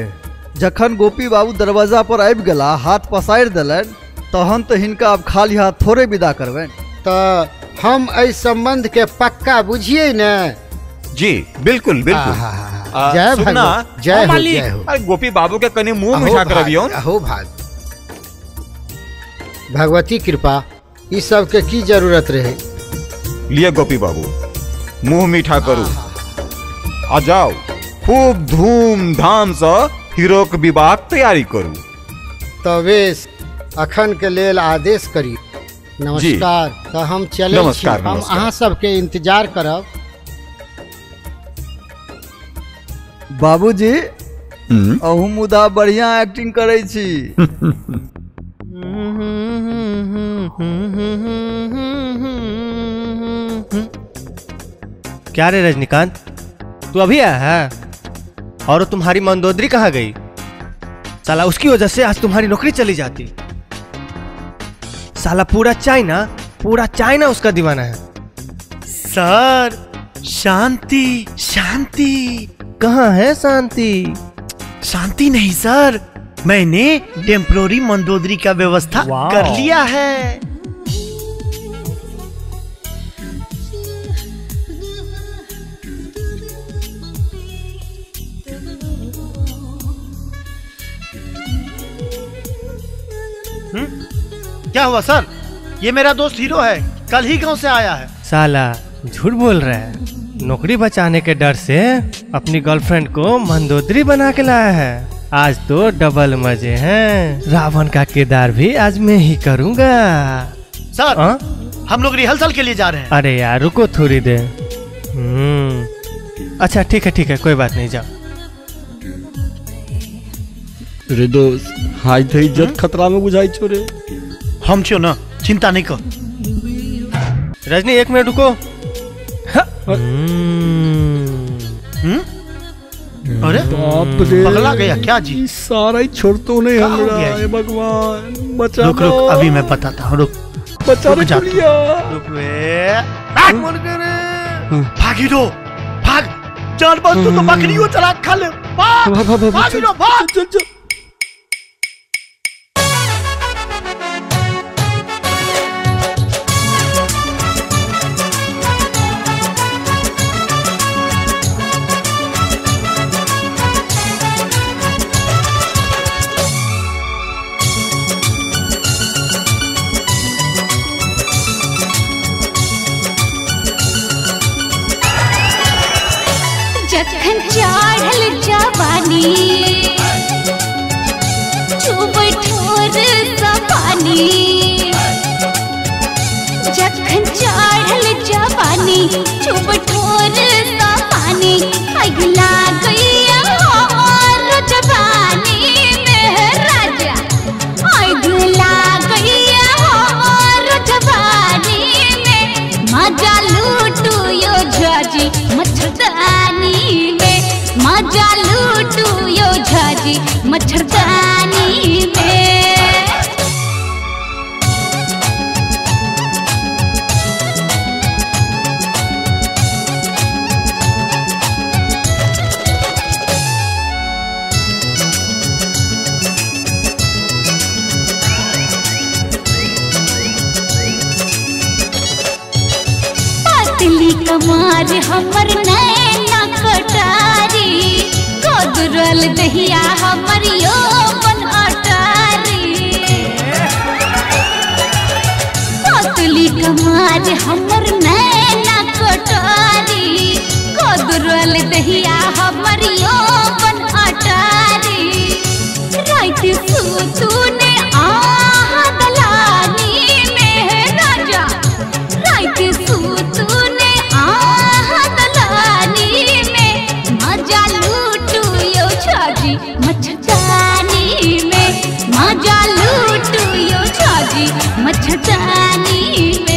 जखन गोपी बाबू दरवाजा पर आबि गेला, हाथ पसारि देलन, तहन तो हिनका अब खाली हाथ थोड़े विदा करबे। तो हम एहि संबंध के पक्का बुझिए न। जी बिल्कुल बिल्कुल। जय भगवान, जय हो, जय हो। अरे गोपी बाबू के कने मुंह मिठा करबियो। अहो भाग, भगवती कृपा, इस सब के की जरूरत रहे। लिए गोपी बाबू, मुंह मीठा करू। आ जाओ, खूब धूमधाम से हीरो के विवाह तैयारी करू। तवेश अखन के लेल आदेश करी। नमस्कार। तो हम चले, नमस्कार, हम अहाँ सबके इंतजार करब। बाबूजी अहू मुदा बढ़िया एक्टिंग करे छी। क्या रे रजनीकांत, तू अभी आया है? और तुम्हारी मंदोदरी कहाँ गई? साला उसकी वजह से आज तुम्हारी नौकरी चली जाती। साला पूरा चाइना उसका दीवाना है। सर शांति शांति। कहाँ है शांति? शांति नहीं सर, मैंने टेम्पररी मंदोदरी का व्यवस्था कर लिया है। क्या हुआ सर? ये मेरा दोस्त हीरो है, कल ही गांव से आया है। साला झूठ बोल रहा है। नौकरी बचाने के डर से अपनी गर्लफ्रेंड को मंदोदरी बना के लाया है। आज तो डबल मजे हैं। रावण का किरदार भी आज मैं ही करूंगा। सर हम लोग रिहर्सल के लिए जा रहे हैं। अरे यार रुको थोड़ी देर। अच्छा ठीक है, कोई बात नहीं, जाओ। रे दोस्त, हाई थे इज्जत खतरा में बुझाई छोरे। हम छो ना, चिंता नहीं कर। रजनी 1 मिनट रुको। अरे बाप रे, पगला गया क्या जी? सारा ही छोड़ तो नहीं हमरा। हे भगवान बचा लो। रुक अभी मैं बताता हूँ। रुक बचा रुक जा। रुक रे भाग हीरो भाग, जान बच तू तो बकरियों चला खा ले। भाग हीरो भाग। चल। जखन चढ़ल जवानी, चुबै ठोर सा पानी। जखन चढ़ल जवानी, चुबै ठोर सा पानी। आग लागैया हमर जवानी में राजा, आग लागैया हमर जवानी में। मजा लूटू यो झाजी मच्छरदानी में, मजा लूटू यो झाजी मच्छरदानी में। पतली कमार हमर नैना कटारी, गोदरल दहिया हमर यौवन अटारी। पतली कमार हमर नैना कटारी, गोदरल तूने आहा दलानी में राजा रात तूने आहा दलानी में मजा लूटू यो छाजी मच्छरदानी में मजा लूटू यो छाजी मच्छरदानी में।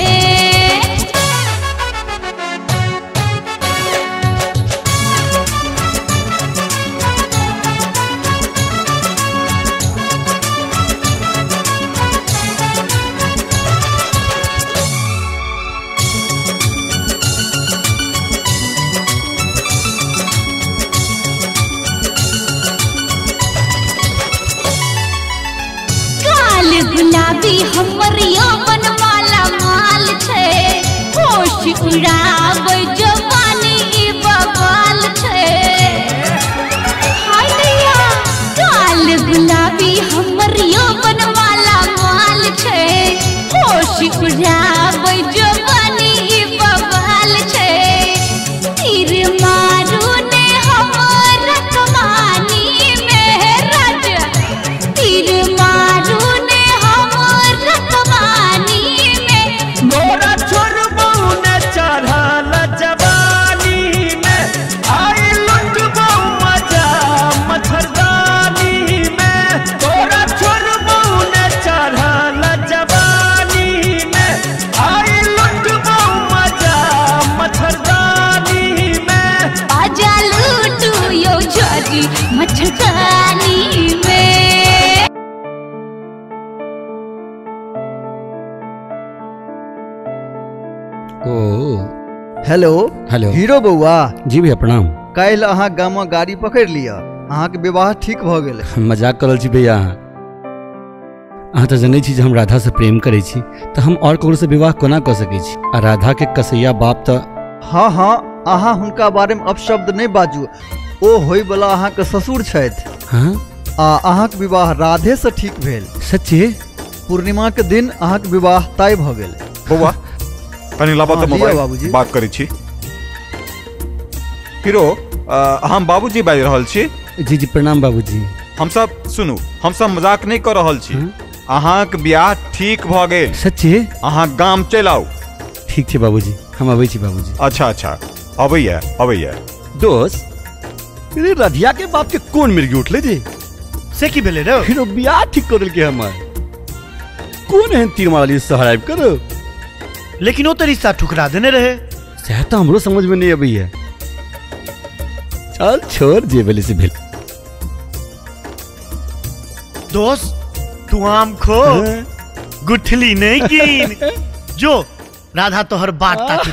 गुलाबी हमर यौवन वाला माल छे होश उड़ाबै जवानी ई बवाल छे। हालिया काल गुलाबी हमर यौवन वाला माल छे होश उड़ाबै जवानी ई बवाल छे। तीर मारू ने हमर कमानी में राजा तीर मारू मच्छरदानी में। हेलो हेलो हीरो बउआ। जी भैया प्रणाम। काल्हि अहाँ गाम गाड़ी पकड़ लिया, अहाँ के विवाह ठीक भ गेल। मजाक करल छी भैया। अहाँ तो जनै छी जे हम राधा से प्रेम करै छी, तो हम और ककरो से विवाह कोना क सकै छी। आ राधा के कसैया बाप तो हाँ हाँ अहाँ हुनका बारे में अपशब्द नहीं बाजू। ओ होय वाला अहाँ के ससुर छथि। हाँ आ अहाँ के विवाह राधे से ठीक भेल। सच्चे पूर्णिमा के दिन अहाँ के विवाह तय भ गेल। बउआ कनी लाबा त मोबाइल बात करै छी। हीरो हम बाबूजी बाजि रहल छी। जी जी प्रणाम बाबूजी। हम सब सुनू, हम सब मजाक नहीं कर रहल छी। अहाँ के ब्याह ठीक भ गेल। सच्चे अहाँ गाम चल आउ। ठीक छै बाबूजी, हम अबै छी बाबूजी। अच्छा अच्छा अबैया अबैया। दोस्त रे राधिया के बाप के कोन मिर्गी उठले जे से की भेले रे? फिर बियाह ठीक कर के हमर कोन है तीर मारली सहराब करो। लेकिन वो तो रिश्ता ठुकरा देने रहे। सह तो हमरो समझ में नहीं अभी है। चल छोड़ जे बेले से भेल। दोस्त तू आम खो गुठली नहीं कीन जो राधा तो हर बात ताकी।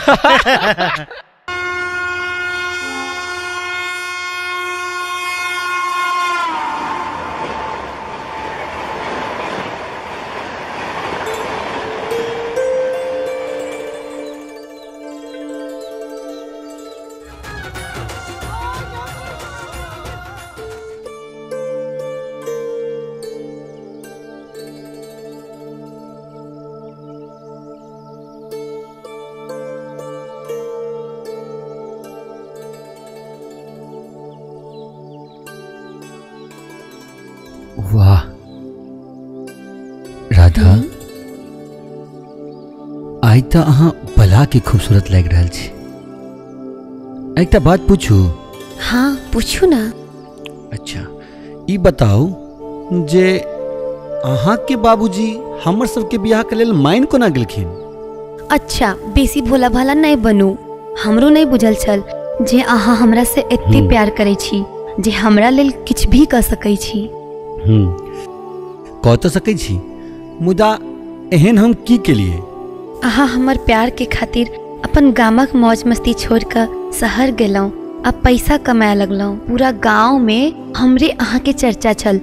वाह राधा, आई तो अहाँ भला के खूबसूरत लग रहा छी। एक बात पूछू? हाँ पूछू ना। अच्छा ई बताओ जे अहाँ के बाबूजी हमर सबके बियाह के लेल माइन कोना गेलखिन? अच्छा बेसी भोला भाला नहीं बनू। हमरो नहीं बुझल छल जे अहाँ हमरा से एते प्यार करे छी जे हमरा लेल किछ भी कर सकै छी। कह तो सकै छी, मुदा एहन हम की के लिए? अहाँ हमर प्यार के खातिर अपन गामक मौज मस्ती छोड़ कर शहर गेलौं, अब पैसा कमाए लगलौं। पूरा गांव में हमरे अहाँ के चर्चा छल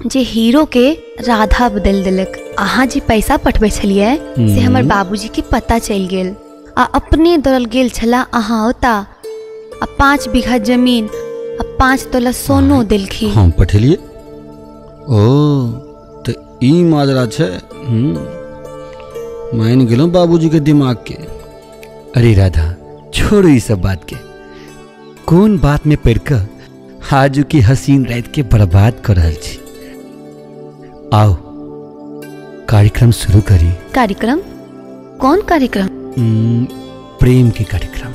जे हीरो के राधा बदल दिलक। अहाँ जे पैसा पठबे छलिए से हमर बाबूजी के पता चल गेल आ अपने दौड़ल गेल छला अहाँ ओता। आ 5 बीघा जमीन आ 5 तोला सोनो दिलखी। हम पठेलिए। ओ तो ई माजरा छे। मान गेलो बाबूजी के दिमाग के। अरे राधा छोड़ो ई सब बात के। कौन बात में पड़ कर हाजू की हसीन रात के बर्बाद कर रहल छी? आओ कार्यक्रम शुरू करिए। कार्यक्रम? कौन कार्यक्रम? प्रेम के कार्यक्रम।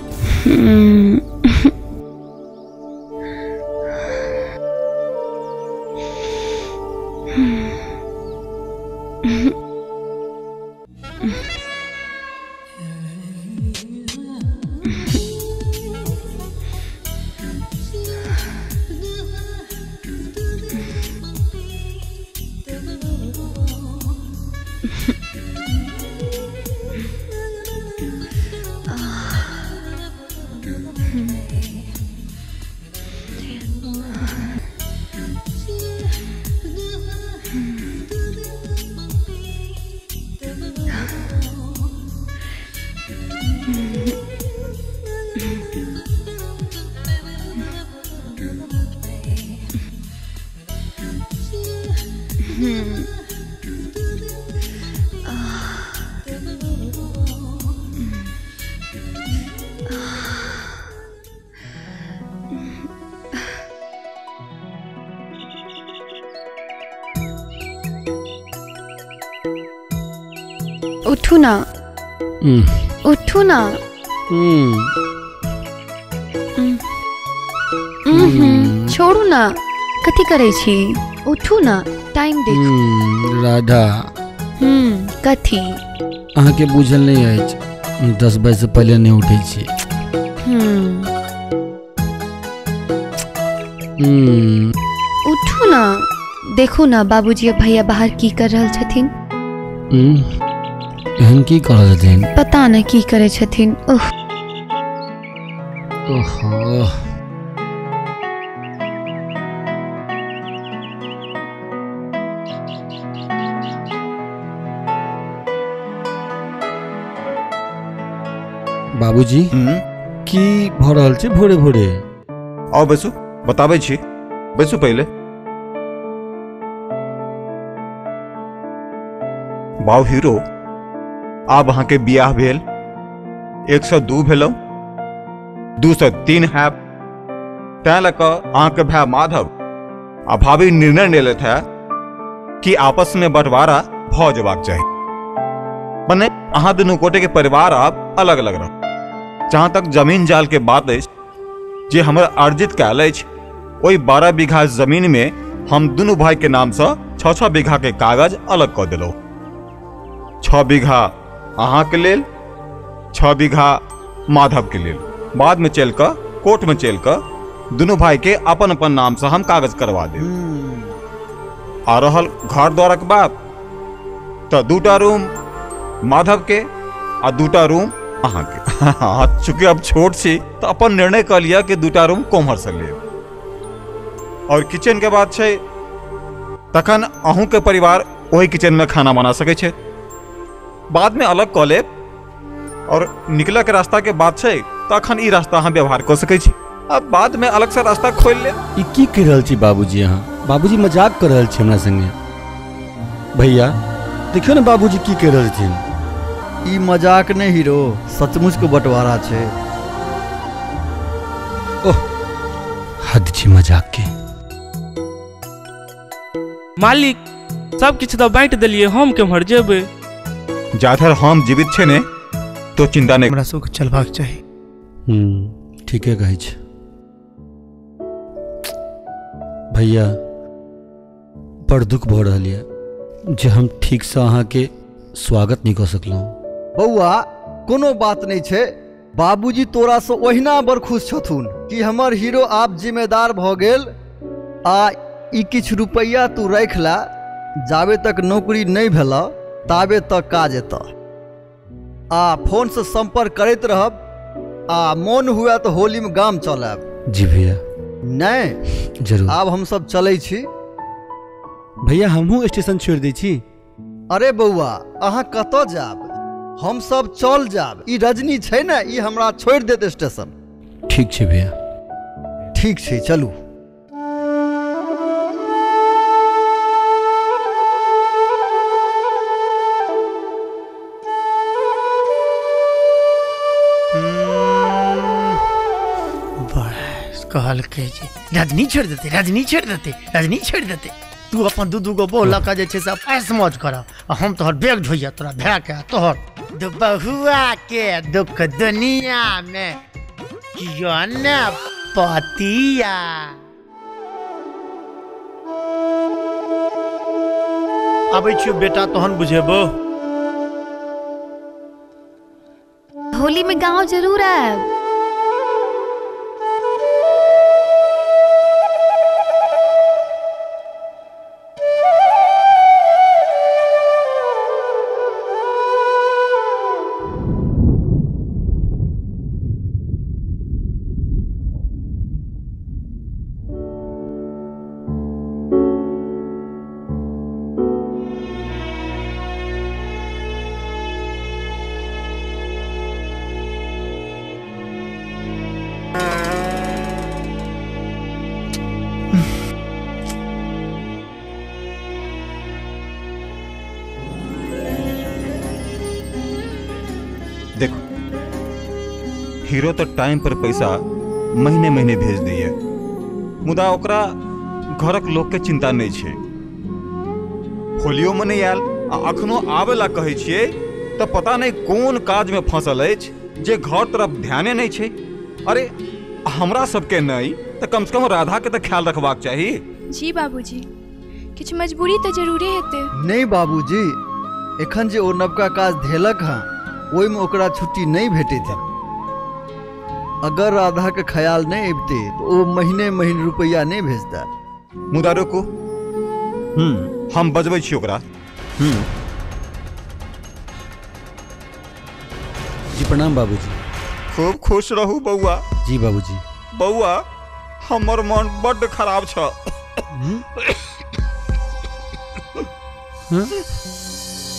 उठू ना, उठू ना। छोड़ू ना, कथी करे छी? उठू ना, टाइम देखू। राधा कथी? अहाँ के बुझल नहीं अछि, 10 बजे से पहले नहीं उठे छी। उठू ना, देखू ना बाबूजी और भैया बाहर की कर रहल छथिन। एहन की कर रहल छथिन? पता नहीं की करे छथिन। ओह ओहो, बाबूजी की भ रहल छै भोरे भोरे? आओ बैसू, बताबै छी। बैसू पहले। बाबू हीरो, आब अहाँ के बियाह भेल, 102 भेलौ, 203 है। तैं लऽ कऽ अहाँ के भाई माधव आ भाभी निर्णय लेलथि है कि आपस में बंटवारा भ जेबाक चाही। मने अहाँ दुनू गोटे के परिवार आब अलग अलग रह। जहाँ तक जमीन जाल के बात अछि, जे हमर अर्जित कैल अछि, ओहि 12 बीघा जमीन में हम दुनू भाई के नाम से 6-6 बीघा के कागज अलग कऽ देलौ। 6 बीघा अहाँ के लेल, 6 बीघा माधव के लेल। बाद में चल कर कोर्ट में चल कर दुनू भाई के अपन अपन नाम से हम कागज करवा देब। आ रहल घर द्वार के बात, तो 2टा रूम माधव के आ 2टा रूम अहाँ के। चूंकि अब छोट छी तो अपन निर्णय कर लिया कि 2टा रूम कोम्हर से लेब। और किचन के बात छै, तखन अहूँ के परिवार वही किचन में खाना बना सके छै। बाद में अलग कऽ लेब। और निकला के रास्ता के बात छै, तखन ई रास्ता अहाँ व्यवहार कर सके छी। अब बाद में अलग से रास्ता खोल ले। ई की कर रहल छी बाबूजी? अहाँ बाबूजी मजाक कर रहल छी हमरा संगे। भैया देखियो ना बाबूजी की कर रहल छथिन। ई मजाक नहीं हीरो, सचमुच को बंटवारा छे। ओह, हद छी मजाक के। मालिक सब किछ तो बांट देलिए, हम केम्हर जेबे? जाधर हम जीवित छे ने तो चिंता नहीं। हमरा सुख चलबाक चाही। ठीके कहै छै भैया। बड़ दुख भ रहल है जे हम ठीक से अहाँ के स्वागत नहीं कर सकलहुँ। बउआ कोनो बात नहीं छे। बाबूजी तोरा से ओहिना बड़ खुश छथुन कि हमर हीरो आप जिम्मेदार भ गेल। आ ई किछ रुपैया तू रख ला, जाबे तक नौकरी नहीं भेला ताबे तक काज एता। आ फोन से संपर्क करैत रहब। आ मन हुआ तो होली में गाम चलब। जी भैया। नहीं जरूर। आब हम सब चलै छी। भैया हमहू स्टेशन छोड़ दै छी। अरे बउआ अहाँ कतऽ जाब? हम सब चल जाब। ई रजनी छै ना, ई हमरा छोड़ देत स्टेशन। ठीक छै भैया। ठीक छै, चलू। कहल के जी रजनी छोड़ देते, रजनी छोड़ देते, रजनी छोड़ देते। तू अपन दू गो बोल का जे छे से ऐस मौज कर हम तोहर बैग ढोइया तोरा भे के तोहर बहुआ के दुख दुनिया में कियो न पतिया। अबै छियो बेटा तोहन बुझेबो। होली में गांव जरूर आए। देखो हीरो तो टाइम पर पैसा महीने महीने भेज दिए, मुदा ओकरा घरक लोग के चिंता नहीं छे। होलियो में नहीं आयल आ अखनो आवेला कहे छिए तो पता नहीं कौन काज में फंसल अछि जे घर तरफ ध्याने नहीं छे। अरे हमरा सबके नहीं तो कम से कम राधा के तो ख्याल रखबाक चाहिए। जी बाबूजी किछ मजबूरी तो जरूरे हेते। नहीं बाबूजी एखन जे ओ नवका काज धेलक हां ओइ में ओकरा छुट्टी नहीं भेटे थे। अगर राधा के ख्याल नहीं अबते तो वो महीने महीने रुपया नहीं भेजता। मुदा रुको हम बजबै छी ओकरा। जी प्रणाम बाबूजी। खूब खुश रहू बउआ। जी बाबूजी। बउआ हमर मन बड्ड खराब छ।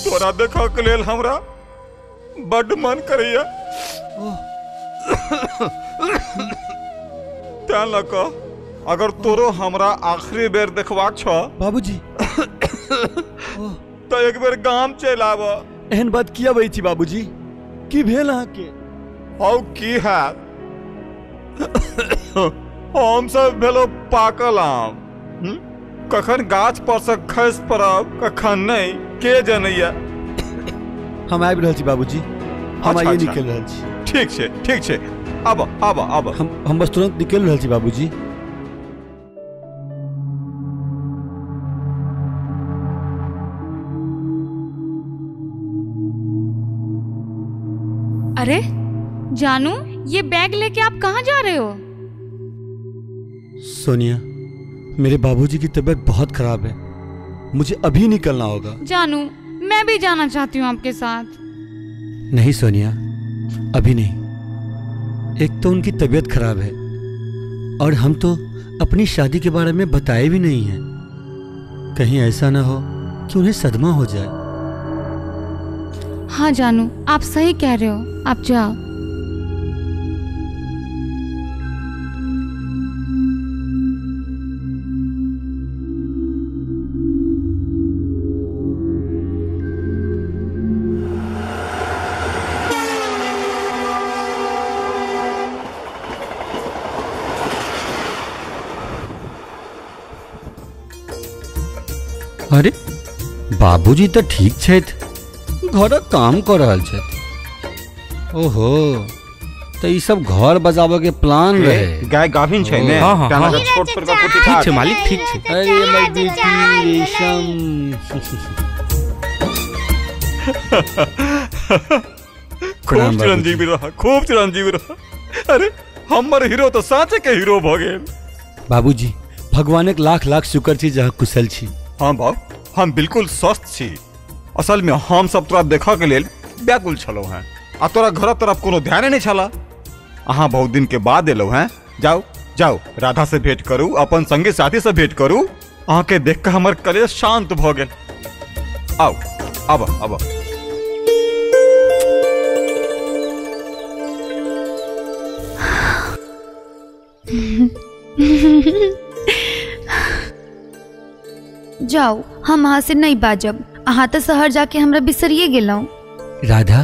तोरा देखा के लेल हमरा बड्ड मन करैया। तैं लक अगर तोरो हमरा आखिरी बेर देखबाक छ बाबूजी तो एक बेर गाम चल आब। एहन बात किया बई थी बाबूजी की भेल अहाँ के? हौ की है हम सब भेलो पाकल आम, कखन गाछ पर से खस पड़ब कखन नहीं के जनैया। हम आबि रहल छी बाबूजी, हम आइए निकल रहल छी। ठीक छे आब आब आब। हम बस तुरंत निकल रहल छी बाबूजी। अरे जानू ये बैग लेके आप कहाँ जा रहे हो? सोनिया मेरे बाबूजी की तबीयत बहुत खराब है, मुझे अभी निकलना होगा। जानू मैं भी जाना चाहती हूँ आपके साथ। नहीं सोनिया अभी नहीं, एक तो उनकी तबीयत खराब है और हम तो अपनी शादी के बारे में बताए भी नहीं हैं। कहीं ऐसा ना हो कि उन्हें सदमा हो जाए। हाँ जानू आप सही कह रहे हो, आप जाओ। अरे बाबूजी तो ठीक छथि, घरक काम कर रहल छथि। ओहो तो ये सब घर बजाबे के प्लान रहे। गाय गाभिन छै ने, गाना का छोट पर का पुटी। ठीक छै मालिक ठीक छै। अरे हमर बेटी रेशम खूब चिरंजीवी रहा, खूब चिरंजीवी रहा। अरे हमर हीरो तो साँचे के हीरो भ गेल। बाबूजी भगवानक लाख लाख शुक्र छी जहाँ कुशल छी। हाँ बाबू हम बिल्कुल स्वस्थ छी। असल में हम सब तोरा देखा के लेल व्याकुल छलो हैं आ तोरा घर तरफ कोनो ध्यान नहीं छला। अहाँ बहुत दिन के बाद एलो हैं। जाओ जाओ राधा से भेंट करू, अपन संगी साथी से भेंट करू। अहाँ के देख के हमर कलेश शांत भ गेल। आओ अब अब जाओ हम अहाँ से नहीं बाजब। अहाँ तो शहर जाके हमरा बिसरिए गेलौं। राधा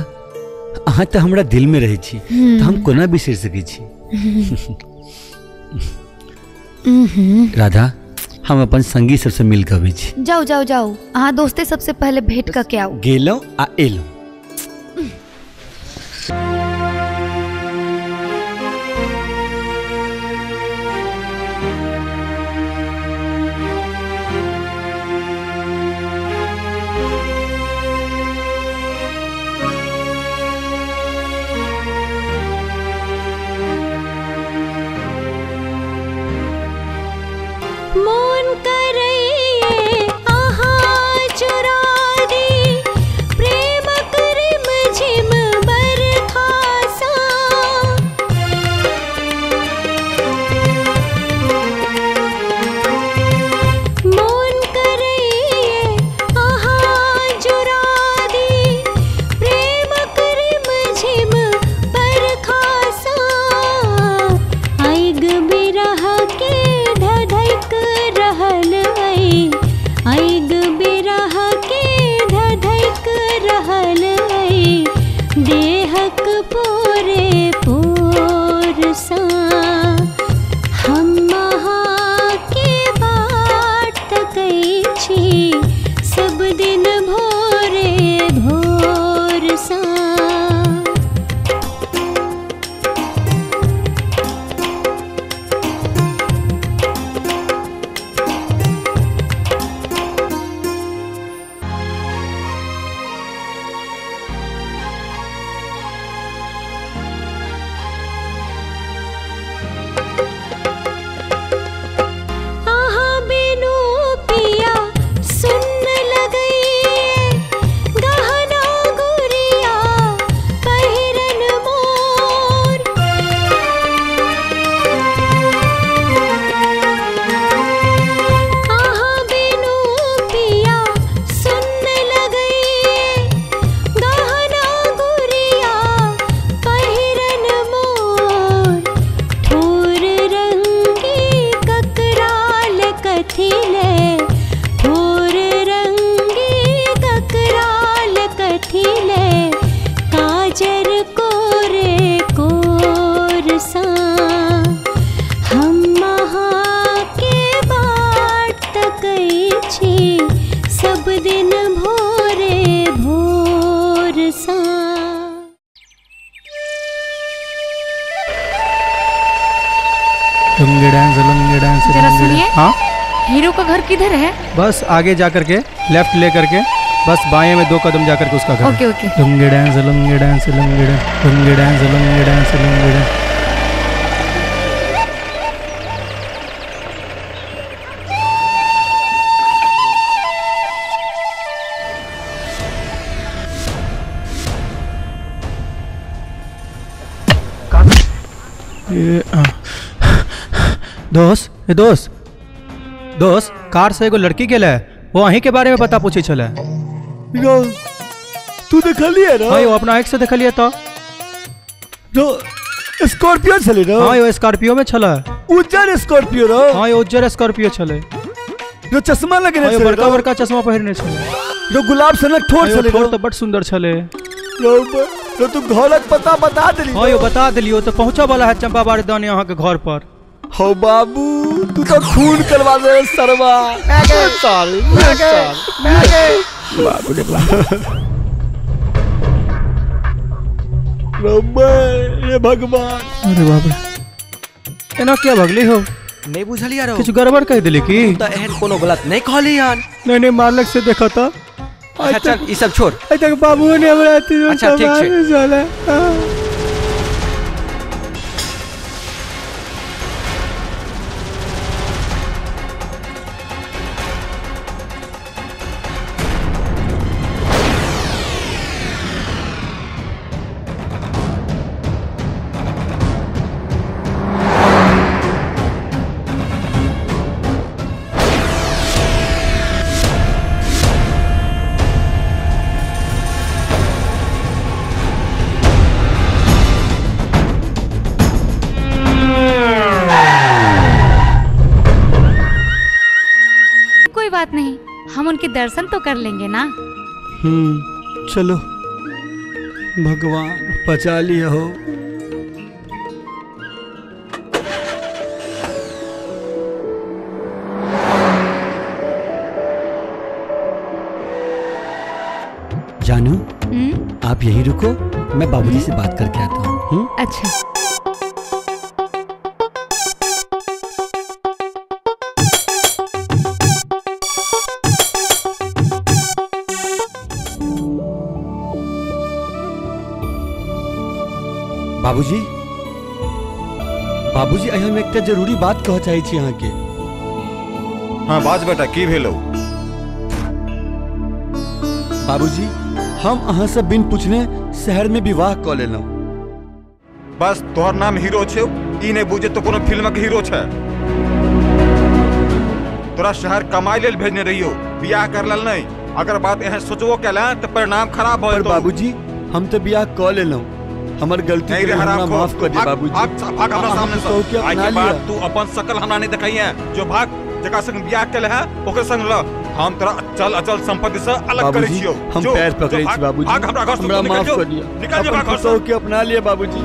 अहाँ तो हमरा दिल में रही छी, तो हम कोना बिसर सकै छी। राधा हम अपन संगी सबसे मिल के अबै छी। जाओ जाओ जाओ, अहाँ दोस्ते सबसे पहले भेंट करके आओ। गेलौ आ एलौ। मोन करैये आहाँ चुरा दी, प्रेम करिम झिम बरखासा। मोन करैये आहाँ चुरा दी, प्रेम करिम झिम बरखासा। आइग बिरह के आइग बिरह के धधक रहल ऐ, देहक पोरे पोर सा। हम महा के बाट तकै छी, सब दिन भोरे भोर सा। जरा सुनिए। हाँ? हीरो का घर किधर है? बस आगे जा करके लेफ्ट ले करके बस बाएं में 2 कदम जा करके उसका घर। Okay okay. Lungi dance lungi dance lungi dance lungi dance lungi dance lungi dance. दोस्त कार से एगो लड़की गेल है, वो अहीं के बारे में पता पूछे चले। तू देखलिए ना? हाँ यो अपना आँख से देखलिए तो जो स्कॉर्पियो चले ना? हाँ यो स्कॉर्पियो में चला। उज्जर स्कॉर्पियो ना? हाँ यो उज्जर स्कॉर्पियो चले। जो चश्मा लगे हाँ, बड़का बड़का चश्मा पहनने चले। जो गुलाब सनक ठोर चले। ठोर तो बड़ सुंदर चले। जो तू घरक पता बता दिली। हाँ यो बता दिलियो तो पहुंचा वाला है चंपा बारदानी यहाँ के घर पर। हो बाबू तू तो खून करवा दे सरवा। बाबू ये भगवान। अरे बाप रे एना क्या भगली हो? नहीं बुझली यार। कुछ गड़बड़ कह दिली की? तो एहन कोनो गलत नहीं कहली यार। नहीं मारलक से देखा था। अच्छा चल ये सब छोड़। तक बाबू ने हमरा अच्छा ठीक है। बात नहीं, हम उनके दर्शन तो कर लेंगे ना। चलो भगवान बचा लिया हो। जानू आप यहीं रुको, मैं बाबूजी से बात करके आता हूँ। अच्छा। बाबूजी, बाबूजी आई हम एक जरूरी बात कह चाहे छी अहाँ के। हाँ बाज बेटा की भेलो? बाबूजी हम अहाँ से बिन पूछने शहर में विवाह क लेलहुँ। बस तोहर नाम हीरो छे, ई नहीं बुझे तो कोनो फिल्म के हीरो छे। तोरा शहर कमाई लेल भेजने रहियो, बियाह कर लेल नहीं। अगर बात यहाँ सोचबो कैला तो परिणाम खराब हो जेतौ। बाबूजी हम तो बियाह क लेलहुँ, हमर गलती के हमरा माफ कर दे बाबूजी। भाग हमरा सामने से। आज के बाद तू अपन शकल हमरा नहीं दिखाई है। जो भाग जका संग बियाह केले है ओकर संग ल। हम तोरा अचल अचल संपत्ति से अलग करे छियो। हम पैर पकड़े छी बाबूजी, भाग हमरा घर से हमरा माफ कर दिया। निकल जा घर से। के अपना लिए बाबूजी।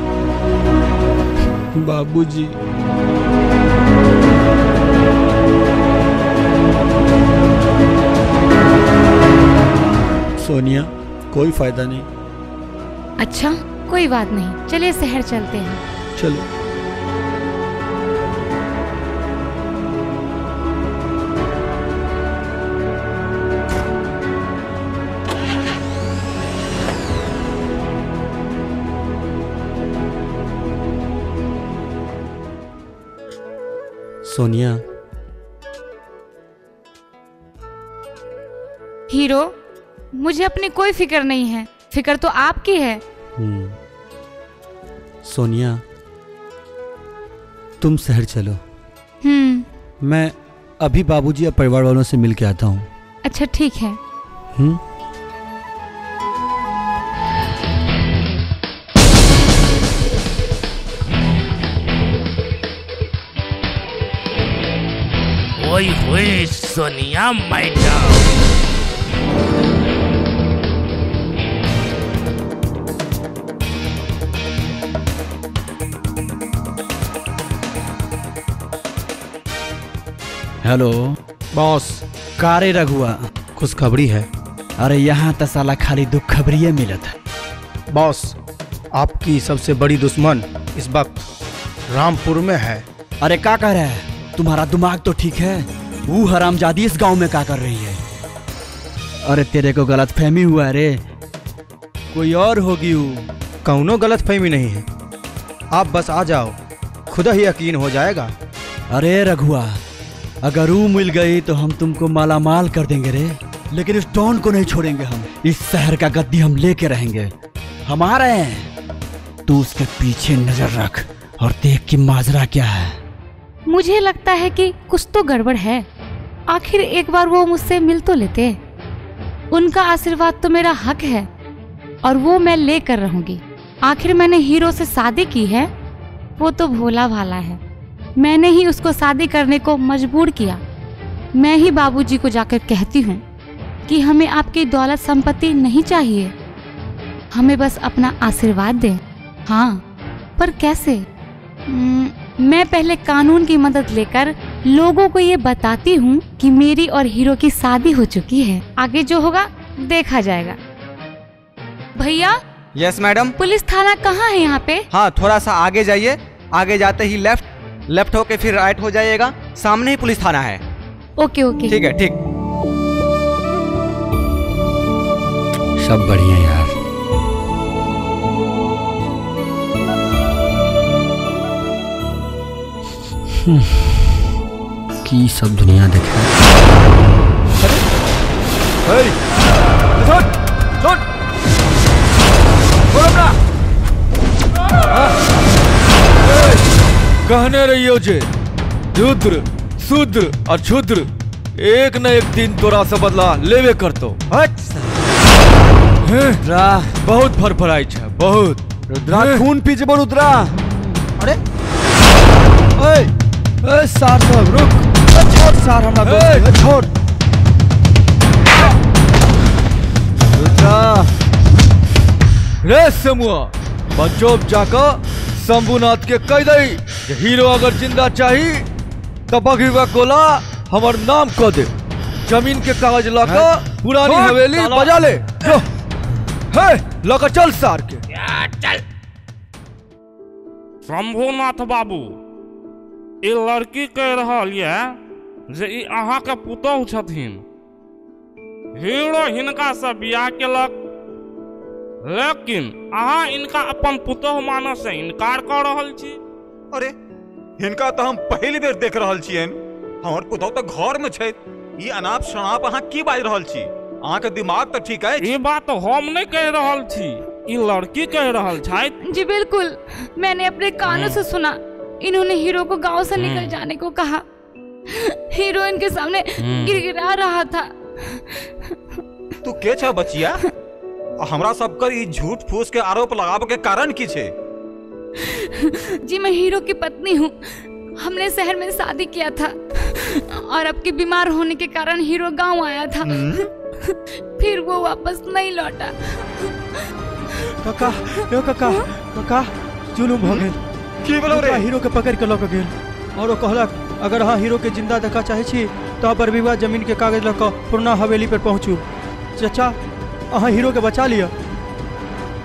बाबूजी सोनिया कोई फायदा नहीं। अच्छा कोई बात नहीं, चलिए शहर चलते हैं। चलो। सोनिया। हीरो, मुझे अपनी कोई फिक्र नहीं है, फिक्र तो आपकी है। सोनिया तुम शहर चलो। मैं अभी बाबूजी और परिवार वालों से मिल के आता हूँ। अच्छा ठीक है। ओए होए सोनिया मैडम। हेलो बॉस, कारे रघुआ खुशखबरी है। अरे यहाँ तो साला खाली दुख खबरिये मिलत है। बॉस आपकी सबसे बड़ी दुश्मन इस वक्त रामपुर में है। अरे क्या कह रहा है? तुम्हारा दिमाग तो ठीक है? वो हरामजादी इस गांव में क्या कर रही है? अरे तेरे को गलत फहमी हुआ है रे, कोई और होगी। वो कौनो गलत फहमी नहीं है, आप बस आ जाओ, खुद ही यकीन हो जाएगा। अरे रघुआ, अगर वो मिल गई तो हम तुमको मालामाल कर देंगे रे, लेकिन इस डॉन को नहीं छोड़ेंगे हम। इस शहर का गद्दी हम लेके रहेंगे, हमारा है। तू उसके पीछे नजर रख और देख कि माजरा क्या है। मुझे लगता है कि कुछ तो गड़बड़ है। आखिर एक बार वो मुझसे मिल तो लेते। उनका आशीर्वाद तो मेरा हक है और वो मैं लेकर रहूंगी। आखिर मैंने हीरो से शादी की है, वो तो भोला भाला है। मैंने ही उसको शादी करने को मजबूर किया। मैं ही बाबूजी को जाकर कहती हूँ कि हमें आपकी दौलत संपत्ति नहीं चाहिए, हमें बस अपना आशीर्वाद दें। हाँ, पर कैसे? मैं पहले कानून की मदद लेकर लोगों को ये बताती हूँ कि मेरी और हीरो की शादी हो चुकी है। आगे जो होगा देखा जाएगा। भैया। Yes madam. पुलिस थाना कहाँ है यहाँ पे? हाँ थोड़ा सा आगे जाइए, आगे जाते ही लेफ्ट होके फिर राइट हो जाइएगा, सामने ही पुलिस थाना है। ओके ओके ठीक है। ठीक, सब बढ़िया यार। की सब दुनिया देखे। कहने रही हो जे रुद्र शूद्र और क्षुद्र एक न एक दिन तोरा से बदला लेवे करतो। रुद्रा बहुत फरफराई है, बहुत। रुद्रा खून पी जब रुद्रा। अरे सार साहब रुक, छोड़ सार हमरा दोस्त, छोड़। रुद्रा रे समुआ पंचोप जाकर शंभुनाथ के कह दई, हीरो अगर जिंदा चाहिए तब बघीवा कोला हमार नाम कह दे। जमीन के कागज लाकर पुरानी हवेली बजा ले। जो लगा चल सार के। चल। शंभुनाथ बाबू, ई लड़की कह रहल ये जे ई अहाँ के पुतोह छथिन। हीरो हिनका से बियाह केलक, लेकिन अहाँ इनका अपन पुतोह मानय से इनकार कर रहल छी। अरे हिनका तो हम पहली बेर देख रहल छियन। हमर पुतोह तो घर में छै। ई अनाप शनाप अहाँ की बाज रहल छी? अहाँ के दिमाग तो ठीक है? ये बात तो हम नहीं कह रहल छी, ई लड़की कह रहल छथि। जी बिल्कुल, मैंने अपने कानों से सुना। इन्होंने हीरो को गांव से निकल जाने को कहा। हीरो इनके सामने गिड़गिड़ा रहा था। तू के छ बचिया? हमरा सब कर ई झूठ फूस के आरोप लगाव के कारण की छे? जी मैं हीरो की पत्नी हूँ। हमने शहर में शादी किया था और अब के बीमार होने के कारण हीरो गांव आया था। फिर वो वापस नहीं लौटा। काका, यो काका, काका जुलूम हो गेल। की बोलो रे? हीरो के पकड़ के लक गेल और वो कहलक अगर हाँ हीरो के जिंदा देखा चाहे छी तो पर विवाह जमीन के कागज लक पुरना हवेली पर पहुंचू। चाचा अहाँ हीरो के बचा लिया।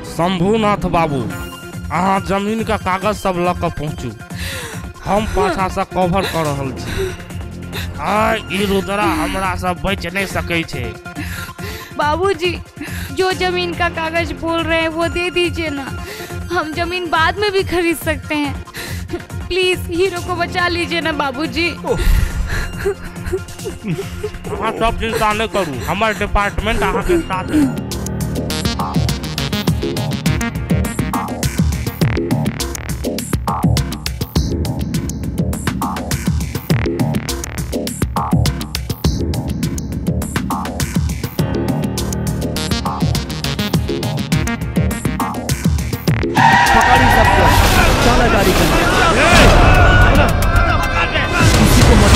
शंभुनाथ बाबू, अहाँ जमीन का कागज सब लऽ कऽ पहुँचू। हम पाछा से कवर कर रहल छी। ई रुद्रा हमरा से बच नहीं सकै छे। बाबूजी, जो जमीन का कागज बोल रहे हैं वो दे दीजिए ना। हम जमीन बाद में भी खरीद सकते हैं। प्लीज हीरो को बचा लीजिए ना बाबूजी। अहाँ सब चिंता नहीं करू, हमारे डिपार्टमेंट अहाँ के साथ है। पकड़ी सबको, चला गाड़ी का। किसी को मत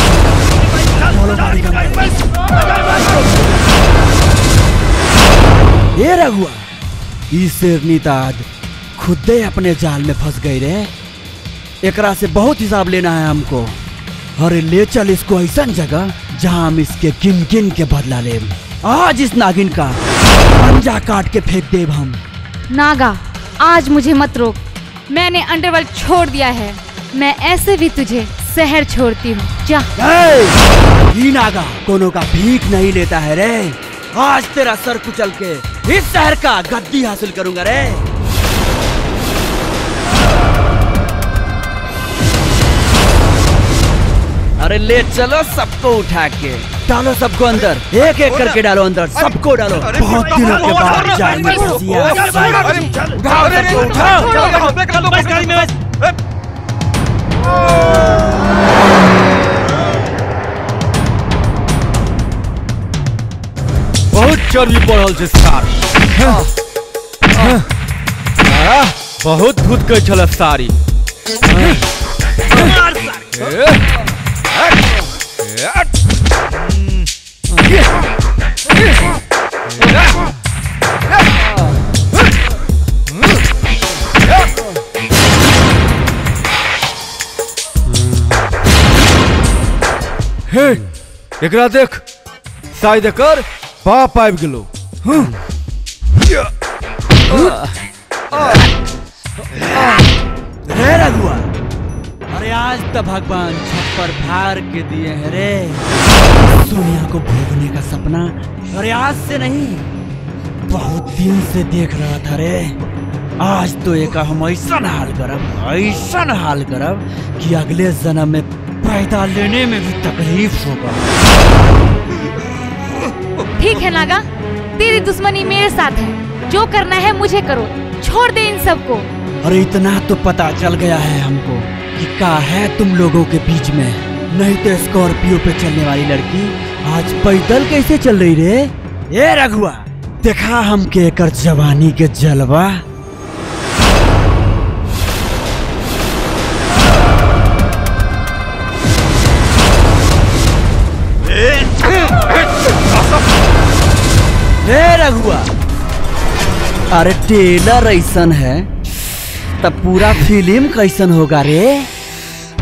चलो गाड़ी का। ये रघुआ, ई शेरनी ताज खुदे अपने जाल में फंस गई रे। एकरा से बहुत हिसाब लेना है हमको। अरे ले चल इसको ऐसा जगह जहां हम इसके गिन गिन के बदला ले। आज इस नागिन का पंजा काट के फेंक देव हम। नागा, आज मुझे मत रोक। मैंने अंडरवर्ल्ड छोड़ दिया है। मैं ऐसे भी तुझे शहर छोड़ती हूँ। जा। ये नागा कोनो का भीख नहीं लेता है रे। आज तेरा सर कुचल के इस शहर का गद्दी हासिल करूंगा रे। अरे ले चलो सबको उठा के डालो, सबको अंदर, एक एक करके डालो अंदर, सबको डालो। बहुत दिनों के बाद जाल में फंसिया। उठाओ सबको, उठाओ। बहुत चर्बी पड़ल छै सारी। बहुत भूत के छल सारी। एकरा देख, शायद एकर बाप आबि गेलो। रे रघुआ, अरे आज तो भगवान छप्पर फाड़ के दिए हैं रे सोनिया को भोगने का सपना। अरे आज से नहीं, बहुत दिन से देख रहा था रे। आज तो एक हम ऐसा हाल करब कि अगले जन्म में पैदा लेने में भी तकलीफ होगा। ठीक है नागा, तेरी दुश्मनी मेरे साथ है। जो करना है मुझे करो, छोड़ दे इन सबको। अरे इतना तो पता चल गया है हमको कि क्या है तुम लोगों के बीच में। नहीं तो स्कॉर्पियो पे चलने वाली लड़की आज पैदल कैसे चल रही रे? ये रघुआ, देखा हम के एकर जवानी के जलवा। रघुआ, अरे टेलर ऐसन है तब पूरा फिल्म कैसन होगा रे?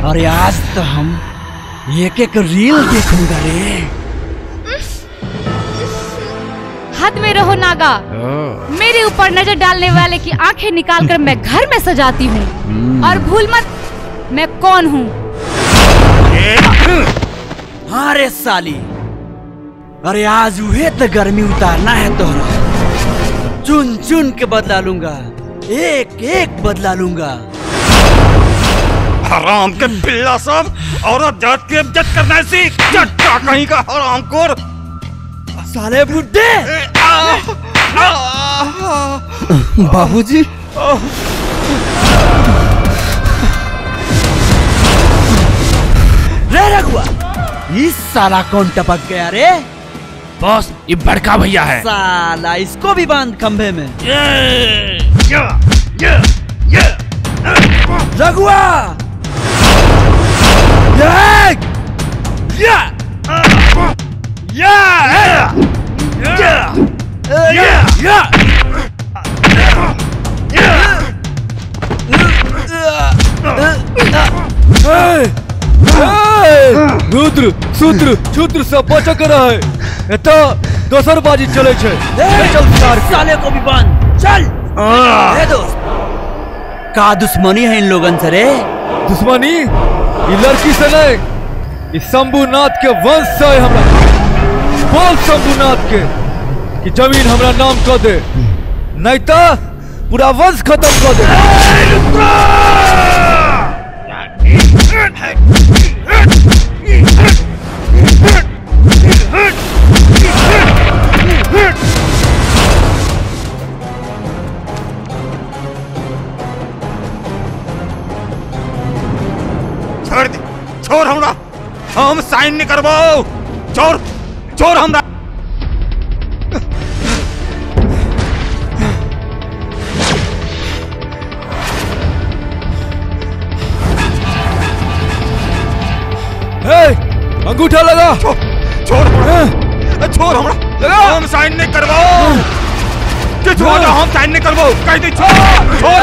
अरे आज तो हम एक एक रील देखूंगा रे। हद में रहो नागा। मेरे ऊपर नजर डालने वाले की आंखें निकालकर मैं घर में सजाती हूँ। और भूल मत मैं कौन हूँ। हाँ रे साली, अरे आज उहे तो गर्मी उतारना है तोहरा। चुन चुन के बदला लूंगा, एक एक बदला लूंगा। हराम के पिल्ला सब, औरत जात की इज्जत करना सीख। चट्टा कहीं का हरामखोर साले बुड्ढे। बाबूजी रे रघुआ, इस साला कौन टपक गया रे? बॉस ये बड़का भैया है। साला इसको भी बांध खंभे में। रघुआ रुद्र सूत्र छूत्र सब बच कर है। एतो दोसर बाजी चले छे। चल साले को भी बांध चल। ए दोस्त, का दुश्मनी है इन लोगन से रे? दुश्मनी ये लड़की से नहीं, इस शंभुनाथ के वंश से है। हमरा बोल शंभुनाथ के कि जमीन हमरा नाम कर दे, नहीं तो पूरा वंश खत्म कर दे। छोड़ दे, छोड़ हमरा, हम साइन नहीं करवाओ। छोड़ छोड़ हमरा। अंगूठा लगा। छोड़ छोड़ हमरा, हम साइन नहीं करवाओ। छोड़, हम साइन नहीं करवाओ। कह दे छोड़ छोड़।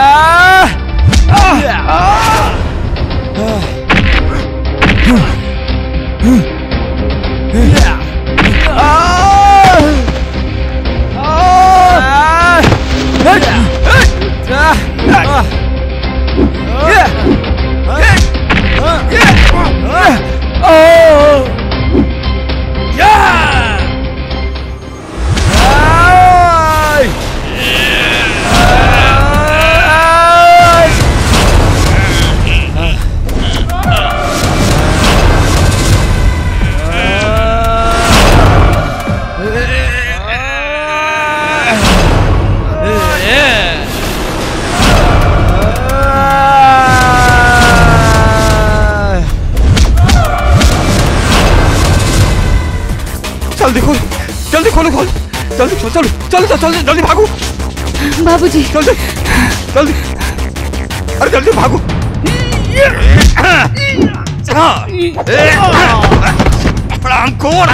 जल्दी खोल, जल्दी खोलो, खोल, जल्दी खोल, चलो, चलो, चलो, जल्दी भागो। बाबूजी, जल्दी, जल्दी, अरे जल्दी भागो। हरामखोर।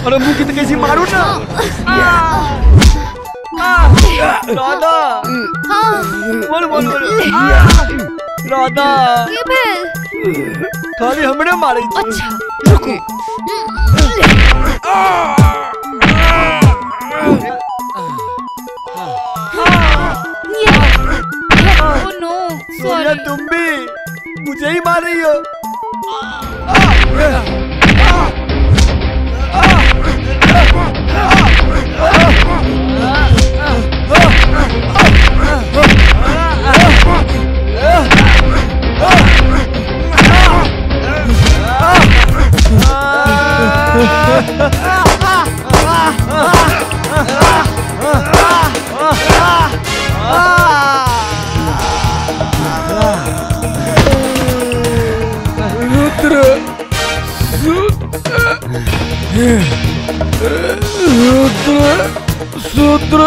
अरे मुंह की तो कैसी मारू ना। दादा बोल बोल बोल। राधा के भेल खाली हमने मारे छी। अच्छा रुको ओह नो सोनिया तुम भी मुझे ही मार रही हो। शूद्र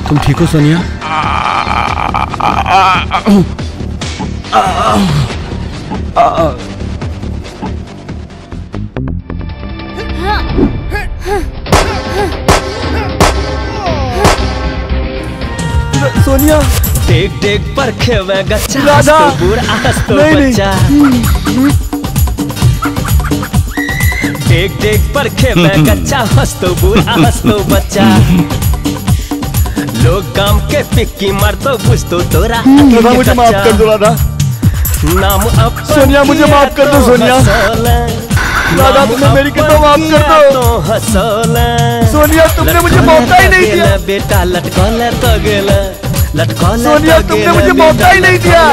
तुम ठीक हो सोनिया? सोनिया देख देख पर खेवे गच्चा राधा बूढ़ा हंसतो बच्चा देख देख पर खेवे गच्चा हंसतो बूढ़ा हंसतो बच्चा लोग काम के पिक्की मार तो बुझ तो तोरा मुझे माफ कर दो राधा। नाम अब सोनिया मुझे माफ कर दो सोनिया। राधा तुमने मेरी कितना माफ कर दो। सोनिया तुमने मुझे मौका ही नहीं दिया। बेटा लटकौले तो गेला लटकौले सोनिया तुमने मुझे मौका ही नहीं दिया।